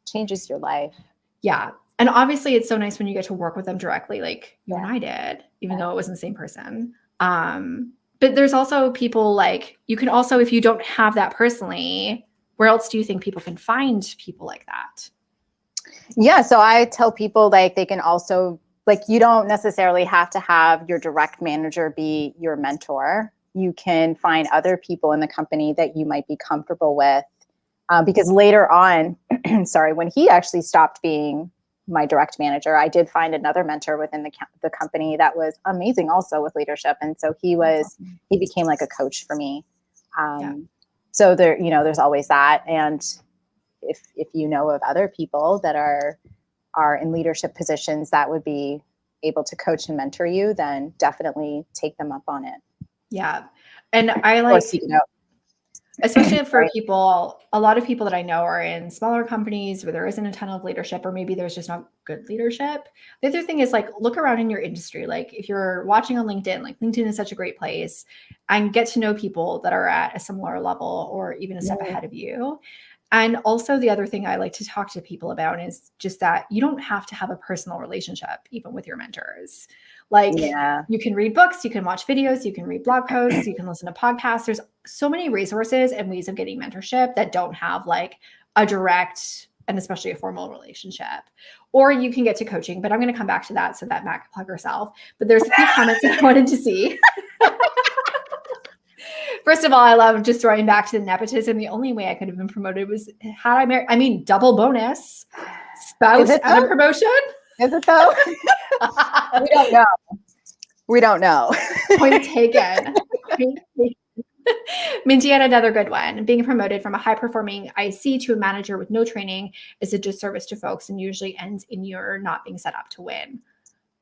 Changes your life. Yeah. And obviously it's so nice when you get to work with them directly, like you and I did, even though it wasn't the same person. But there's also people, like, you can also, if you don't have that personally, where else do you think people can find people like that? Yeah. So I tell people, like, they can also, like, you don't necessarily have to have your direct manager be your mentor. You can find other people in the company that you might be comfortable with. Because later on, when he actually stopped being my direct manager, I did find another mentor within the company that was amazing also with leadership. And so he became like a coach for me. So there, there's always that. And if you know of other people that are in leadership positions that would be able to coach and mentor you, then definitely take them up on it. Yeah. And I like, especially for Right. people, a lot of people that I know are in smaller companies where there isn't a ton of leadership, or maybe there's just not good leadership. The other thing is, like, look around in your industry. Like, if you're watching on LinkedIn, like, LinkedIn is such a great place, and get to know people that are at a similar level or even a step ahead of you. And also the other thing I like to talk to people about is just that you don't have to have a personal relationship even with your mentors. Like, you can read books, you can watch videos, you can read blog posts, you can listen to podcasts. There's so many resources and ways of getting mentorship that don't have, like, a direct and especially a formal relationship. Or you can get to coaching, but I'm going to come back to that so that Mac can plug herself. But there's a few comments that I wanted to see. First of all, I love just throwing back to the nepotism. The only way I could have been promoted was had I married. I mean, double bonus, spouse and a promotion. Is it though? We don't know. We don't know. Point taken. Minty had another good one. Being promoted from a high-performing IC to a manager with no training is a disservice to folks and usually ends in your not being set up to win.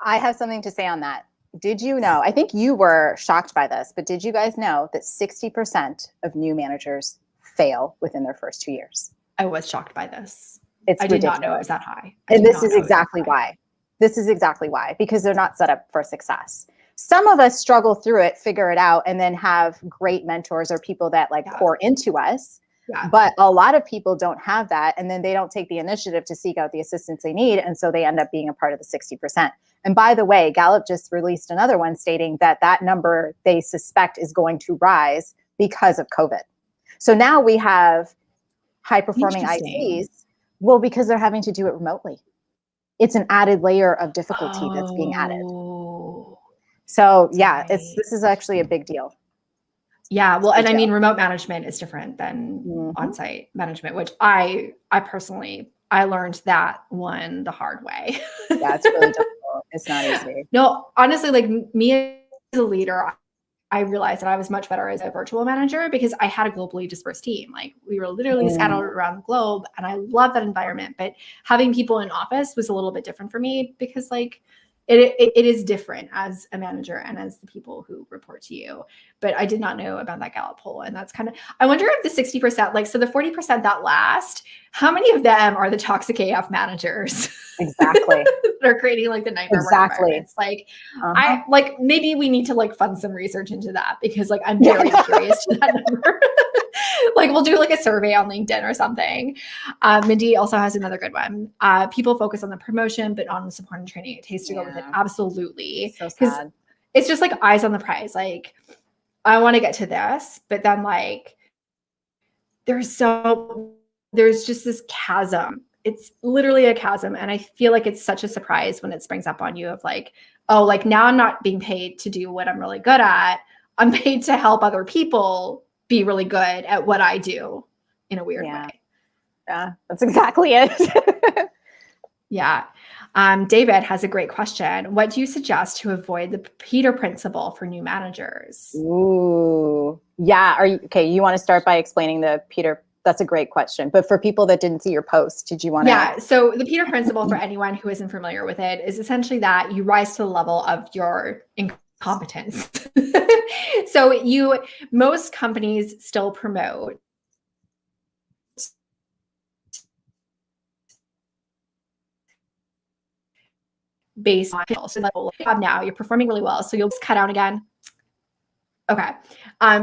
I have something to say on that. Did you know, I think you were shocked by this, but did you guys know that 60% of new managers fail within their first 2 years? I was shocked by this. I did not know it was that high. And this is exactly why. This is exactly why, because they're not set up for success. Some of us struggle through it, figure it out, and then have great mentors or people that pour into us. Yeah. But a lot of people don't have that, and then they don't take the initiative to seek out the assistance they need, and so they end up being a part of the 60%. And by the way, Gallup just released another one stating that number they suspect is going to rise because of COVID. So now we have high-performing ICs, well, because they're having to do it remotely. It's an added layer of difficulty that's being added. So yeah, this is actually a big deal. Yeah, well, and I mean, remote management is different than on-site management, which I personally, I learned that one the hard way. Yeah, it's really difficult. It's not easy. No, honestly, like me as a leader, I realized that I was much better as a virtual manager because I had a globally dispersed team. Like, we were literally scattered around the globe, and I love that environment. But having people in office was a little bit different for me because, like, it is different as a manager and as the people who report to you. But I did not know about that Gallup poll. And that's kind of, I wonder if the 60%, like, so the 40% that last, how many of them are the toxic AF managers? Exactly. They're creating like the nightmare work environments. Like, I like, maybe we need to like fund some research into that, because like I'm very curious to that number. Like, we'll do like a survey on LinkedIn or something. Mindy also has another good one. People focus on the promotion, but on the support and training it takes to go with it. Absolutely. So sad. It's just like eyes on the prize. Like, I want to get to this, but then like there's just this chasm. It's literally a chasm. And I feel like it's such a surprise when it springs up on you of like, oh, like now I'm not being paid to do what I'm really good at. I'm paid to help other people be really good at what I do in a weird way. Yeah, that's exactly it. Yeah. David has a great question. What do you suggest to avoid the Peter principle for new managers? Ooh, yeah. You want to start by explaining the Peter? That's a great question. But for people that didn't see your post, did you want to? Yeah. So the Peter principle, for anyone who isn't familiar with it, is essentially that you rise to the level of your incompetence. So most companies still promote based on so like, now you're performing really well, so you'll just cut out again. Okay.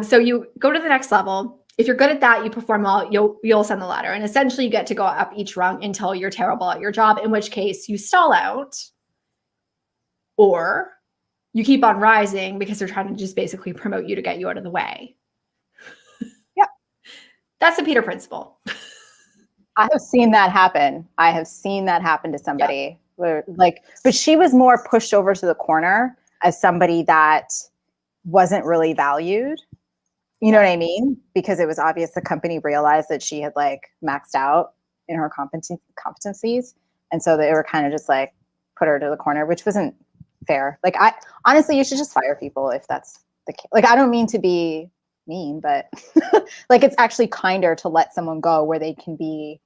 So you go to the next level. If you're good at that, you perform well, you'll send the ladder, and essentially you get to go up each rung until you're terrible at your job, in which case you stall out, or you keep on rising because they're trying to just basically promote you to get you out of the way. Yep. That's the Peter principle. I have seen that happen. To somebody where, like, but she was more pushed over to the corner as somebody that wasn't really valued. You know what I mean? Because it was obvious the company realized that she had like maxed out in her competencies. And so they were kind of just like put her to the corner, which wasn't fair. Like, honestly, you should just fire people if that's the case. Like, I don't mean to be mean, but like, it's actually kinder to let someone go where they can be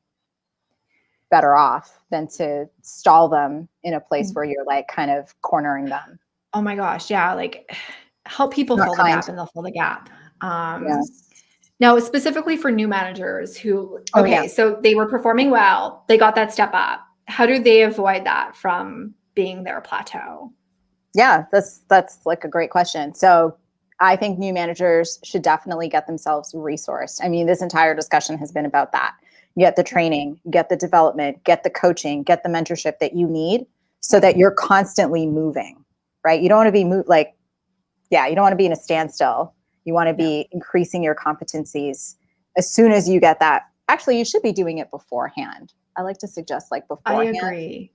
better off than to stall them in a place where you're like kind of cornering them. Oh my gosh. Yeah. Like, help people fill the gap, and they'll fill the gap. Now, specifically for new managers who, so they were performing well, they got that step up. How do they avoid that from being their plateau? Yeah, that's like a great question. So I think new managers should definitely get themselves resourced. I mean, this entire discussion has been about that. Get the training, get the development, get the coaching, get the mentorship that you need so that you're constantly moving, right? You don't want to be you don't want to be in a standstill. You want to be increasing your competencies as soon as you get that. Actually, you should be doing it beforehand. I like to suggest like beforehand. I agree.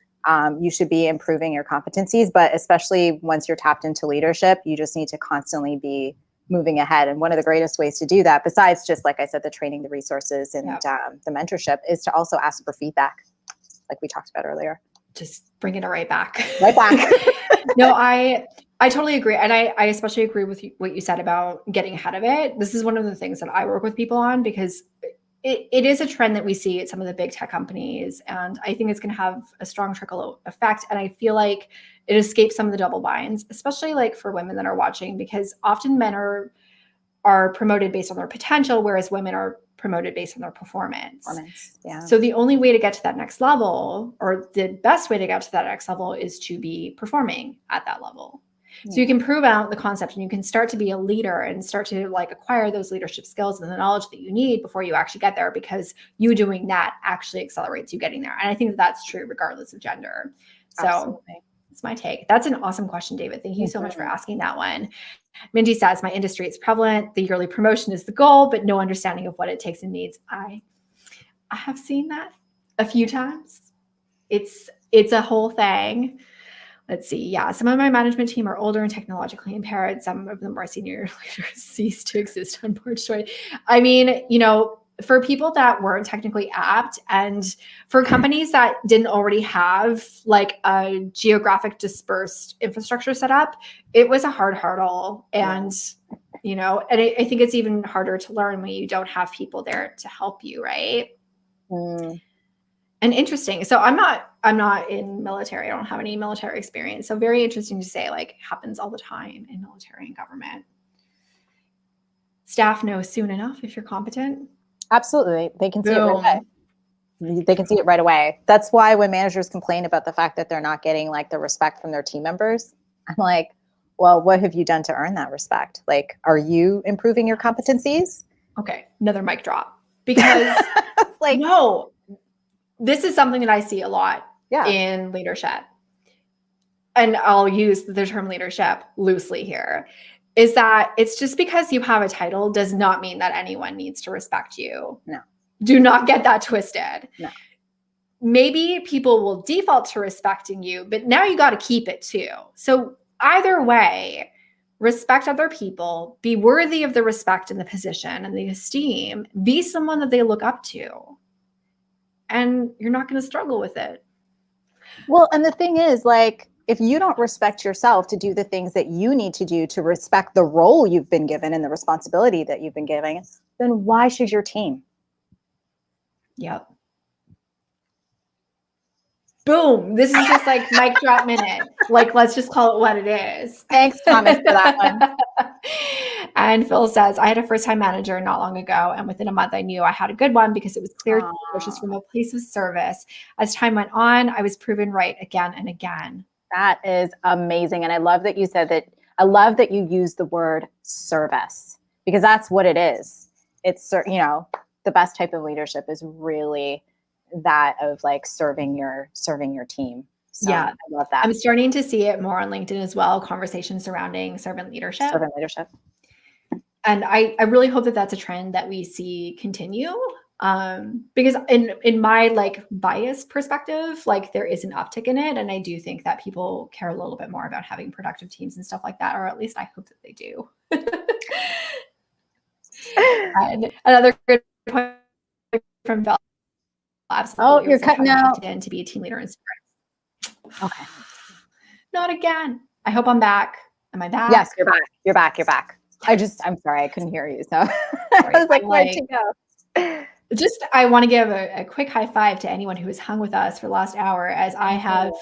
You should be improving your competencies, but especially once you're tapped into leadership, you just need to constantly be moving ahead. And one of the greatest ways to do that, besides just, like I said, the training, the resources, and the mentorship, is to also ask for feedback, like we talked about earlier. Just bringing it right back. Right back. No, I totally agree. And I especially agree with what you said about getting ahead of it. This is one of the things that I work with people on, because it is a trend that we see at some of the big tech companies. And I think it's going to have a strong trickle effect. And I feel like it escapes some of the double binds, especially like for women that are watching, because often men are promoted based on their potential, whereas women are promoted based on their performance. Yeah. So the only way to get to that next level, or the best way to get to that next level, is to be performing at that level. Yeah. So you can prove out the concept, and you can start to be a leader and start to like acquire those leadership skills and the knowledge that you need before you actually get there, because you doing that actually accelerates you getting there. And I think that's true regardless of gender. So Absolutely. That's my take. That's an awesome question, David. Thank you so much for asking that one. Mindy says, my industry is prevalent. The yearly promotion is the goal, but no understanding of what it takes and needs. I have seen that a few times. It's a whole thing. Let's see. Yeah, some of my management team are older and technologically impaired. Some of them are senior leaders ceased to exist on March 20. I mean, for people that weren't technically apt, and for companies that didn't already have like a geographic dispersed infrastructure set up, it was a hard hurdle. And, and I think it's even harder to learn when you don't have people there to help you, right? And interesting. So I'm not in military. I don't have any military experience. So very interesting to say, like, happens all the time in military and government. Staff know soon enough if you're competent. Absolutely. They can see it right Boom. away. They can see it right away. That's why when managers complain about the fact that they're not getting like the respect from their team members, I'm like, well, what have you done to earn that respect? Like, are you improving your competencies? Okay, another mic drop. Because Like, no, this is something that I see a lot yeah. in leadership. And I'll use the term leadership loosely here, is that it's just because you have a title does not mean that anyone needs to respect you. No. Do not get that twisted. No. Maybe people will default to respecting you, but now you got to keep it too. So either way, respect other people, be worthy of the respect and the position and the esteem, be someone that they look up to. And you're not going to struggle with it. Well, and the thing is, like, if you don't respect yourself to do the things that you need to do to respect the role you've been given and the responsibility that you've been given, then why should your team? Yep. Boom. This is just like mic drop minute. Like, let's just call it what it is. Thanks, Thomas, for that one. And Phil says, I had a first-time manager not long ago, and within a month I knew I had a good one because it was clear to was from a place of service. As time went on, I was proven right again and again. That is amazing. And I love that you said that. I love that you use the word service, because that's what it is. It's, you know, the best type of leadership is really that of like serving your team. So Yeah, I love that. I'm starting to see it more on LinkedIn as well, conversations surrounding servant leadership. Servant leadership. And I really hope that that's a trend that we see continue. Because in my like biased perspective, like there is an uptick in it. And I do think that people care a little bit more about having productive teams and stuff like that, or at least I hope that they do. And another good point from Bell. Absolutely. Oh, you're cutting out. In to be a team leader in spirit. Okay. Not again. I hope I'm back. Am I back? Yes, you're back. You're back. You're back. I'm sorry, I couldn't hear you. So I was like, where'd you go? Just, I want to give a quick high five to anyone who has hung with us for the last hour, as I have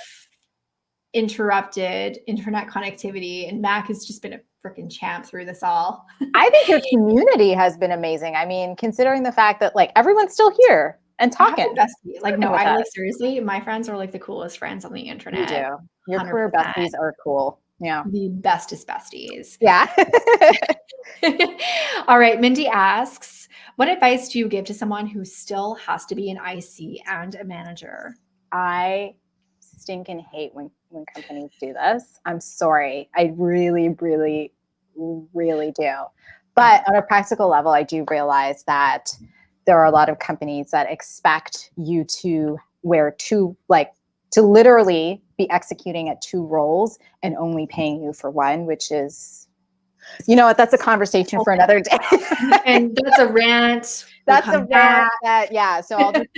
interrupted internet connectivity, and Mac has just been a freaking champ through this all. I think your community has been amazing. I mean, considering the fact that like everyone's still here and talking. Like, no, I like seriously, my friends are like the coolest friends on the internet. You do. Your 100%. Career besties are cool. Yeah. The bestest besties. Yeah. All right. Mindy asks, what advice do you give to someone who still has to be an IC and a manager? I stinking hate when companies do this. I'm sorry. I really, really, really do. But on a practical level, I do realize that there are a lot of companies that expect you to wear to literally be executing at two roles and only paying you for one, which is, you know what, that's a conversation for another day. And that's a rant. That's a rant yeah. So I'll just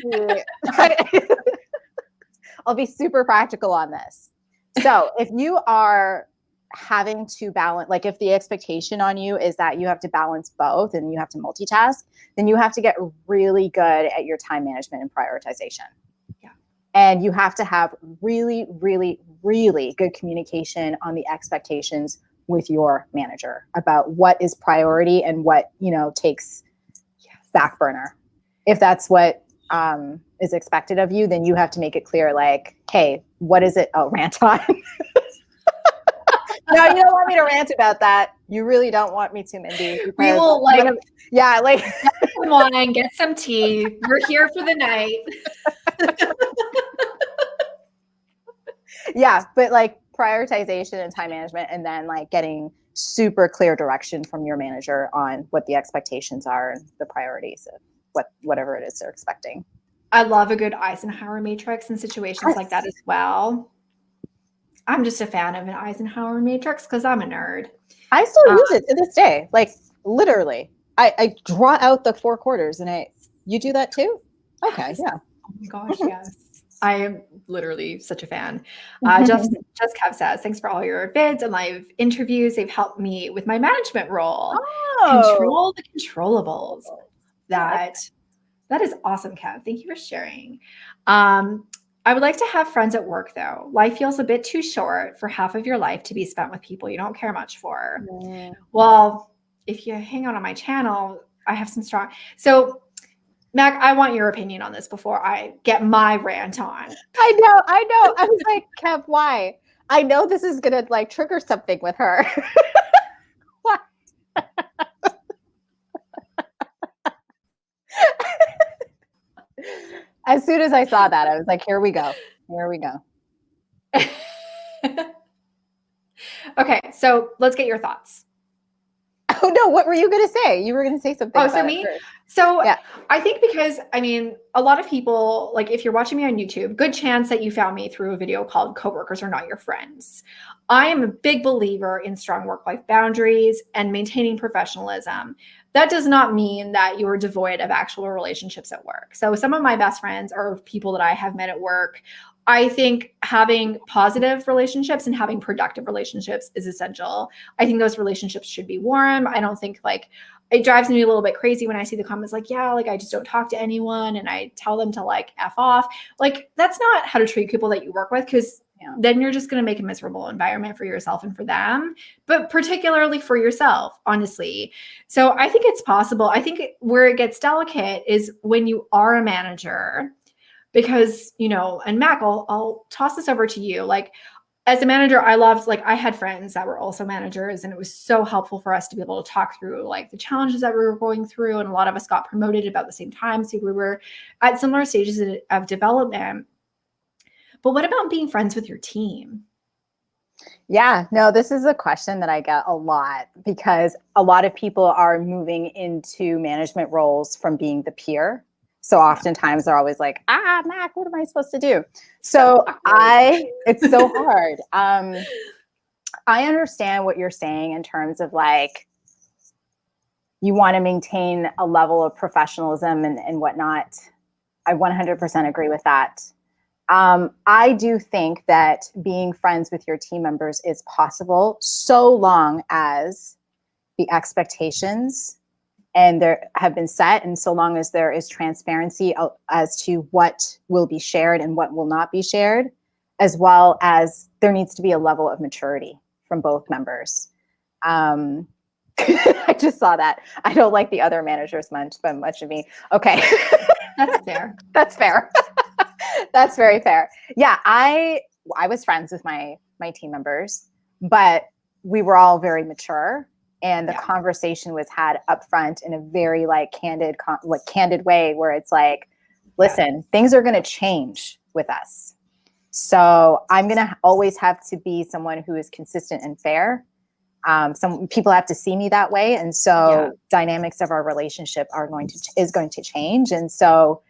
I'll be super practical on this. So if you are having to balance, like if the expectation on you is that you have to balance both and you have to multitask, then you have to get really good at your time management and prioritization. And you have to have really, really, really good communication on the expectations with your manager about what is priority and what, you know, takes back burner. If that's what is expected of you, then you have to make it clear, like, hey, what is it? Oh, rant on. No, you don't want me to rant about that. You really don't want me to, Mindy. We will like get some wine, get some tea. We're here for the night. Yeah, but like prioritization and time management, and then like getting super clear direction from your manager on what the expectations are and the priorities of whatever it is they're expecting. I love a good Eisenhower matrix in situations like that as well. I'm just a fan of an Eisenhower matrix because I'm a nerd. I still use it to this day. Like literally, I draw out the 4 quarters, and you do that too? Okay, yeah. Oh my gosh, yes. I am literally such a fan. Just Kev says, thanks for all your bids and live interviews. They've helped me with my management role. Control the controllables. That That is awesome, Kev. Thank you for sharing. I would like to have friends at work, though. Life feels a bit too short for half of your life to be spent with people you don't care much for. Mm. Well, if you hang out on my channel, I have some strong. So, Mac, I want your opinion on this before I get my rant on. I know. I was like, Kev, why? I know this is gonna like trigger something with her. Why? As soon as I saw that, I was like, here we go. Here we go. Okay, so let's get your thoughts. Oh no, what were you gonna say? You were gonna say something. Oh, so me? So yeah. I think because, I mean, a lot of people, like if you're watching me on YouTube, good chance that you found me through a video called Coworkers Are Not Your Friends. I am a big believer in strong work-life boundaries and maintaining professionalism. That does not mean that you are devoid of actual relationships at work. So some of my best friends are people that I have met at work. I think having positive relationships and having productive relationships is essential. I think those relationships should be warm. I don't think like it drives me a little bit crazy when I see the comments like, yeah, like I just don't talk to anyone and I tell them to like F off. Like that's not how to treat people that you work with, because then you're just going to make a miserable environment for yourself and for them, but particularly for yourself, honestly. So I think it's possible. I think where it gets delicate is when you are a manager, because, you know, and Mac, I'll toss this over to you. Like as a manager, I loved, like I had friends that were also managers, and it was so helpful for us to be able to talk through like the challenges that we were going through. And a lot of us got promoted about the same time. So we were at similar stages of development. But what about being friends with your team? Yeah, no, this is a question that I get a lot because a lot of people are moving into management roles from being the peer. So oftentimes they're always like, Mac, what am I supposed to do? So it's so hard. I understand what you're saying in terms of like, you want to maintain a level of professionalism and whatnot. I 100% agree with that. I do think that being friends with your team members is possible so long as the expectations and there have been set, and so long as there is transparency as to what will be shared and what will not be shared, as well as there needs to be a level of maturity from both members. I just saw that. I don't like the other managers much of me. Okay. That's fair. That's fair. That's very fair. Yeah, I was friends with my team members, but we were all very mature, and the conversation was had up front in a very like candid way, where it's like, listen, things are going to change with us. So I'm going to always have to be someone who is consistent and fair. Some people have to see me that way, and so dynamics of our relationship is going to change, and so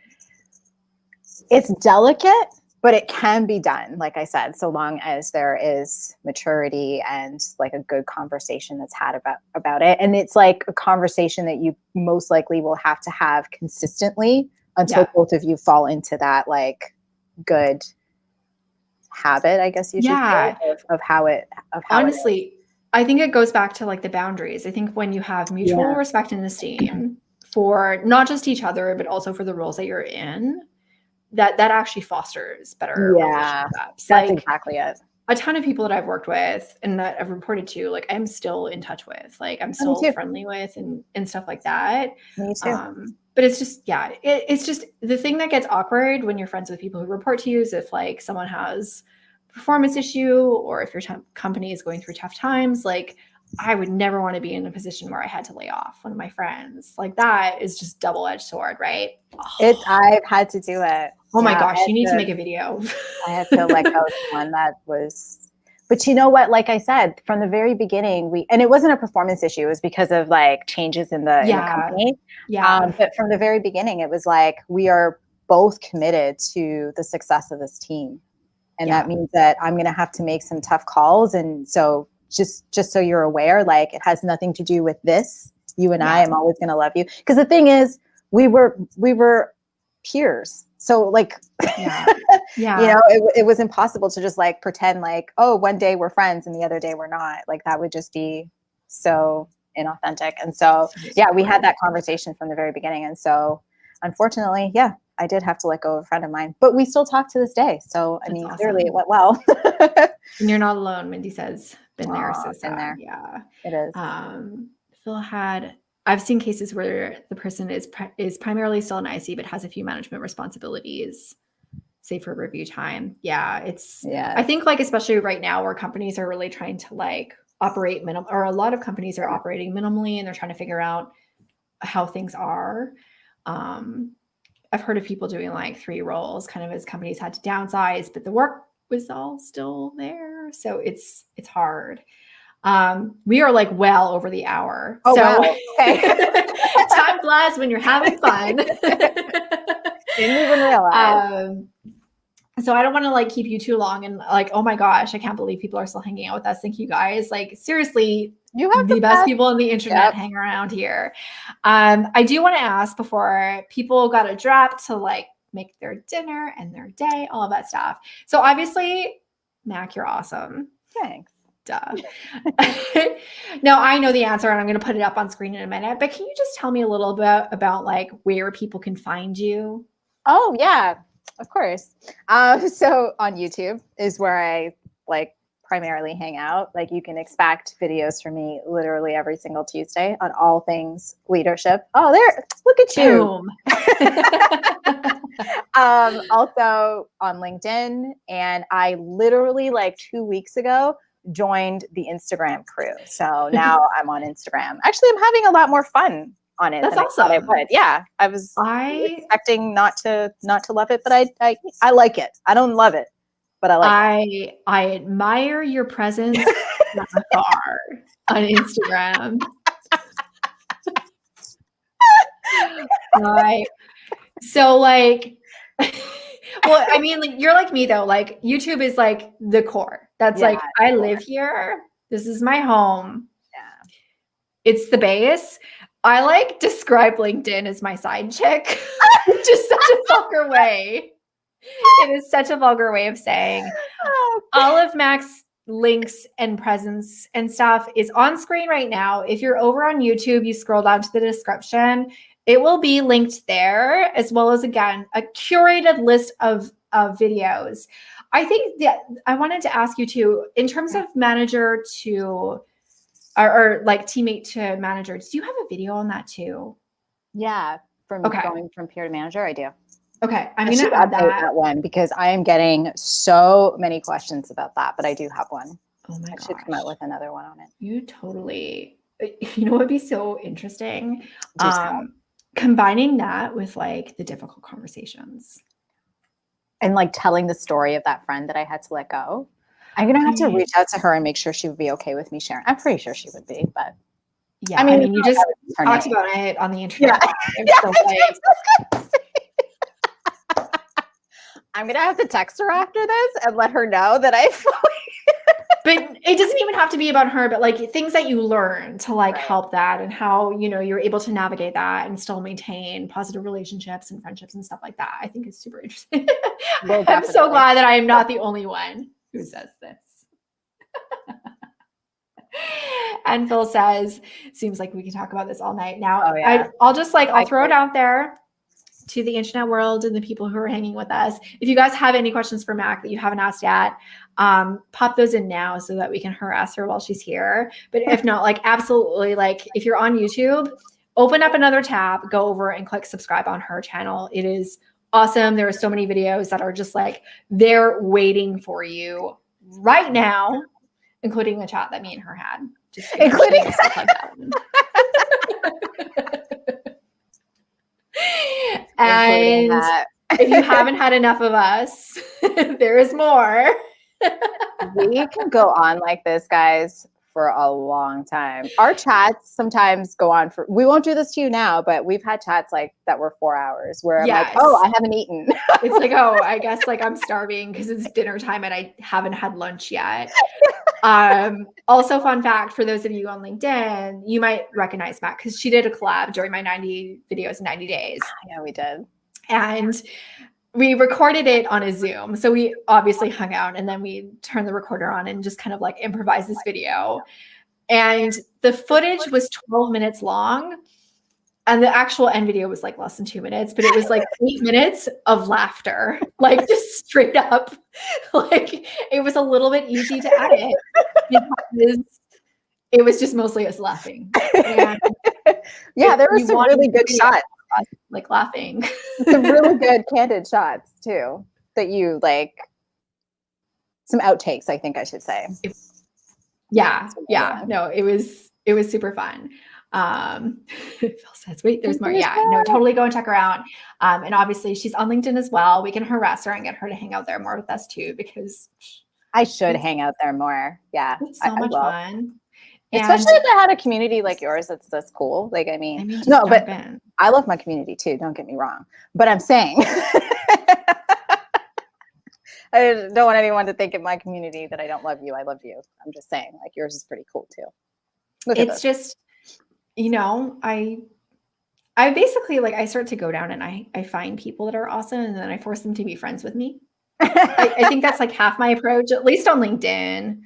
it's delicate, but it can be done, like I said, so long as there is maturity and like a good conversation that's had about it. And it's like a conversation that you most likely will have to have consistently until both of you fall into that like good habit, I guess you should say, of how honestly, I think it goes back to like the boundaries. I think when you have mutual respect and esteem for not just each other, but also for the roles that you're in, that actually fosters better relationships. That's exactly it. A ton of people that I've worked with and that I've reported to, like I'm still in touch with, like I'm still friendly with and stuff like that. Me too. But it's just, it's just the thing that gets awkward when you're friends with people who report to you is if like someone has a performance issue or if your company is going through tough times. Like I would never want to be in a position where I had to lay off one of my friends. Like that is just double-edged sword, right? I've had to do it. Oh my gosh, you need to make a video. I had to let go of one that was, but you know what? Like I said, from the very beginning, and it wasn't a performance issue. It was because of like changes in the company. But from the very beginning, it was like, we are both committed to the success of this team. And that means that I'm going to have to make some tough calls. And so just so you're aware, like it has nothing to do with this. You and I am always going to love you. Because the thing is, we were peers. So like, you know, it was impossible to just like pretend like, oh, one day we're friends and the other day we're not. Like that would just be so inauthentic. And so, we had that conversation from the very beginning. And so unfortunately, yeah, I did have to let go of a friend of mine, but we still talk to this day. So, I That's mean, clearly awesome. it went well. And you're not alone, Mindy says. Been there, Aw, so been sad. there. Yeah. It is. I've seen cases where the person is primarily still an IC, but has a few management responsibilities, say for review time. Yeah, I think like, especially right now where companies are really trying to like operate minimal, or a lot of companies are operating minimally and they're trying to figure out how things are. I've heard of people doing like 3 roles kind of as companies had to downsize, but the work was all still there. So it's hard. We are like well over the hour. Oh, so wow. Okay. time flies when you're having fun. Didn't even realize. So I don't want to like keep you too long and like, oh my gosh, I can't believe people are still hanging out with us. Thank you guys. Like seriously, You have the best people on the internet hang around here. I do want to ask before people got a drop to like make their dinner and their day, all of that stuff. So obviously, Mac, you're awesome. Thanks. Duh. Now I know the answer and I'm going to put it up on screen in a minute, but can you just tell me a little bit about like where people can find you? Oh yeah, of course. So on YouTube is where I like primarily hang out. Like you can expect videos from me literally every single Tuesday on all things leadership. Oh, there, look at you. Also on LinkedIn, and I literally like 2 weeks ago joined the Instagram crew. So now I'm on Instagram. Actually, I'm having a lot more fun on it. That's than awesome. I thought I would. Yeah, I was expecting not to love it, but I like it. I don't love it, but I like it. I admire your presence from afar on Instagram. So like, well, I mean, like you're like me though. Like YouTube is like the core. That's like I live here. This is my home. Yeah. It's the base. I like describe LinkedIn as my side chick, which is such a vulgar way. It is such a vulgar way of saying all of Mac's links and presence and stuff is on screen right now. If you're over on YouTube, you scroll down to the description. It will be linked there, as well as, again, a curated list of videos. I think that I wanted to ask you too, in terms of manager to, or like teammate to manager, do you have a video on that too? Yeah, going from peer to manager, I do. Okay, I'm going to add that one because I am getting so many questions about that, but I do have one. Oh my gosh. I should come out with another one on it. You know what would be so interesting? Combining that with like the difficult conversations. And like telling the story of that friend that I had to let go. I'm going to have to reach out to her and make sure she would be okay with me sharing. I'm pretty sure she would be, but. Yeah, I mean you just talked about it on the internet. Yeah. So like, I'm going to have to text her after this and let her know that I fully. But it doesn't even have to be about her, but like things that you learn to like help that, and how, you know, you're able to navigate that and still maintain positive relationships and friendships and stuff like that. I think is super interesting. Well, I'm so glad that I am not the only one who says this. And Phil says, seems like we can talk about this all night. Now, I'll just like, I'll throw it out there to the internet world and the people who are hanging with us. If you guys have any questions for Mac that you haven't asked yet, pop those in now so that we can harass her while she's here. But if not, like absolutely, like if you're on YouTube, open up another tab, go over and click subscribe on her channel. It is awesome. There are so many videos that are just like, they're waiting for you right now, including the chat that me and her had. Just including stuff like that. And if you haven't had enough of us, there is more. We can go on like this, guys, for a long time. Our chats sometimes go on for, we won't do this to you now, but we've had chats like that were 4 hours where I'm like, oh, I haven't eaten. It's like, oh, I guess like I'm starving because it's dinner time and I haven't had lunch yet. Also, fun fact for those of you on LinkedIn, you might recognize Matt because she did a collab during my 90 videos in 90 days. Yeah, we did. And we recorded it on a Zoom. So we obviously hung out and then we turned the recorder on and just kind of like improvised this video. And the footage was 12 minutes long. And the actual end video was like less than 2 minutes, but it was like 8 minutes of laughter, like just straight up. Like it was a little bit easy to edit because it was just mostly us laughing. And yeah, there were some really good shots. Like laughing. Some really good candid shots too that you like. Some outtakes, I think I should say. Yeah. No, it was super fun. Phil says, wait, there's more. Yeah, no, totally go and check her out. And obviously she's on LinkedIn as well. We can harass her and get her to hang out there more with us too, because I should hang out there more. Yeah. It's so much fun. Especially if I had a community like yours that's this cool. Like, I mean no, but I love my community too, don't get me wrong. But I'm saying I don't want anyone to think in my community that I don't love you. I love you. I'm just saying, like, yours is pretty cool too. It's just, you know, I basically like I start to go down and I find people that are awesome and then I force them to be friends with me. I think that's like half my approach, at least on LinkedIn.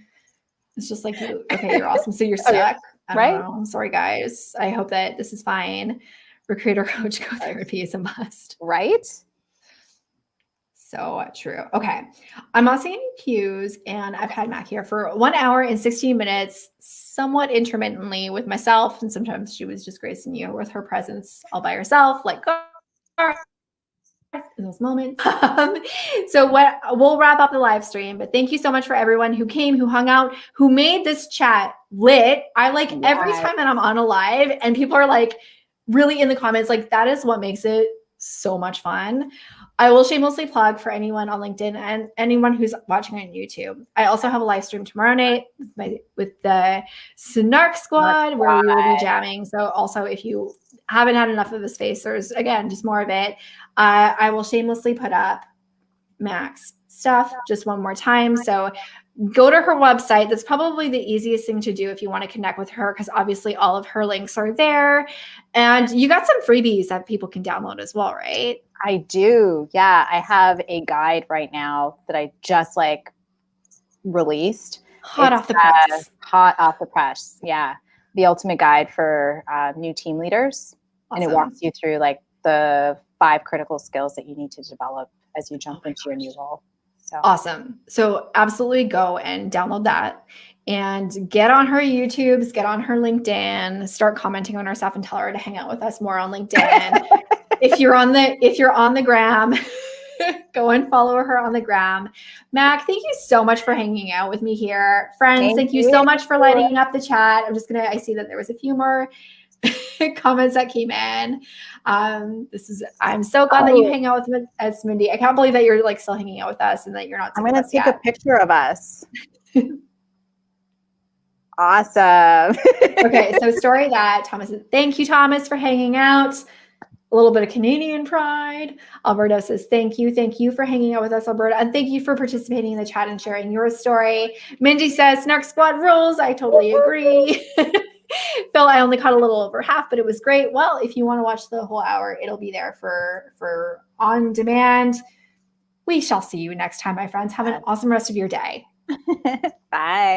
It's just like, okay, you're awesome, so you're stuck. I don't know. I'm sorry, guys. I hope that this is fine. Recruiter, coach, co-therapy is a must. Right? So true. Okay. I'm not seeing any cues, and I've had Mac here for 1 hour and 16 minutes, somewhat intermittently with myself. And sometimes she was just gracing you with her presence all by herself, like in those moments. So we'll wrap up the live stream, but thank you so much for everyone who came, who hung out, who made this chat lit. I like every time that I'm on a live and people are like really in the comments, like that is what makes it so much fun. I will shamelessly plug for anyone on LinkedIn and anyone who's watching on YouTube. I also have a live stream tomorrow night with the Snark Squad where we will be jamming. So also if you haven't had enough of the space, there's again, just more of it. I will shamelessly put up Mac's stuff just one more time. So go to her website. That's probably the easiest thing to do if you want to connect with her, because obviously all of her links are there. And you got some freebies that people can download as well, right? I do. Yeah. I have a guide right now that I just like released. Hot off the press. Hot off the press. Yeah. The ultimate guide for new team leaders. Awesome. And it walks you through like the 5 critical skills that you need to develop as you jump into your new role. So awesome. So absolutely go and download that and get on her YouTubes, get on her LinkedIn, start commenting on her stuff and tell her to hang out with us more on LinkedIn. If you're on the gram, go and follow her on the gram. Mac, thank you so much for hanging out with me here. Friends, thank you so much for lighting up the chat. I see that there was a few more comments that came in. I'm so glad that you hang out with us, Mindy. I can't believe that you're like still hanging out with us and that you're not. I'm going to take a picture of us. Awesome. Okay. So story that Thomas, thank you, Thomas, for hanging out. A little bit of Canadian pride. Alberto says, thank you for hanging out with us, Alberta. And thank you for participating in the chat and sharing your story. Mindy says, Snark Squad rules. I totally agree. Phil, I only caught a little over half, but it was great. Well, if you want to watch the whole hour, it'll be there for on demand. We shall see you next time, my friends. Have an awesome rest of your day. Bye.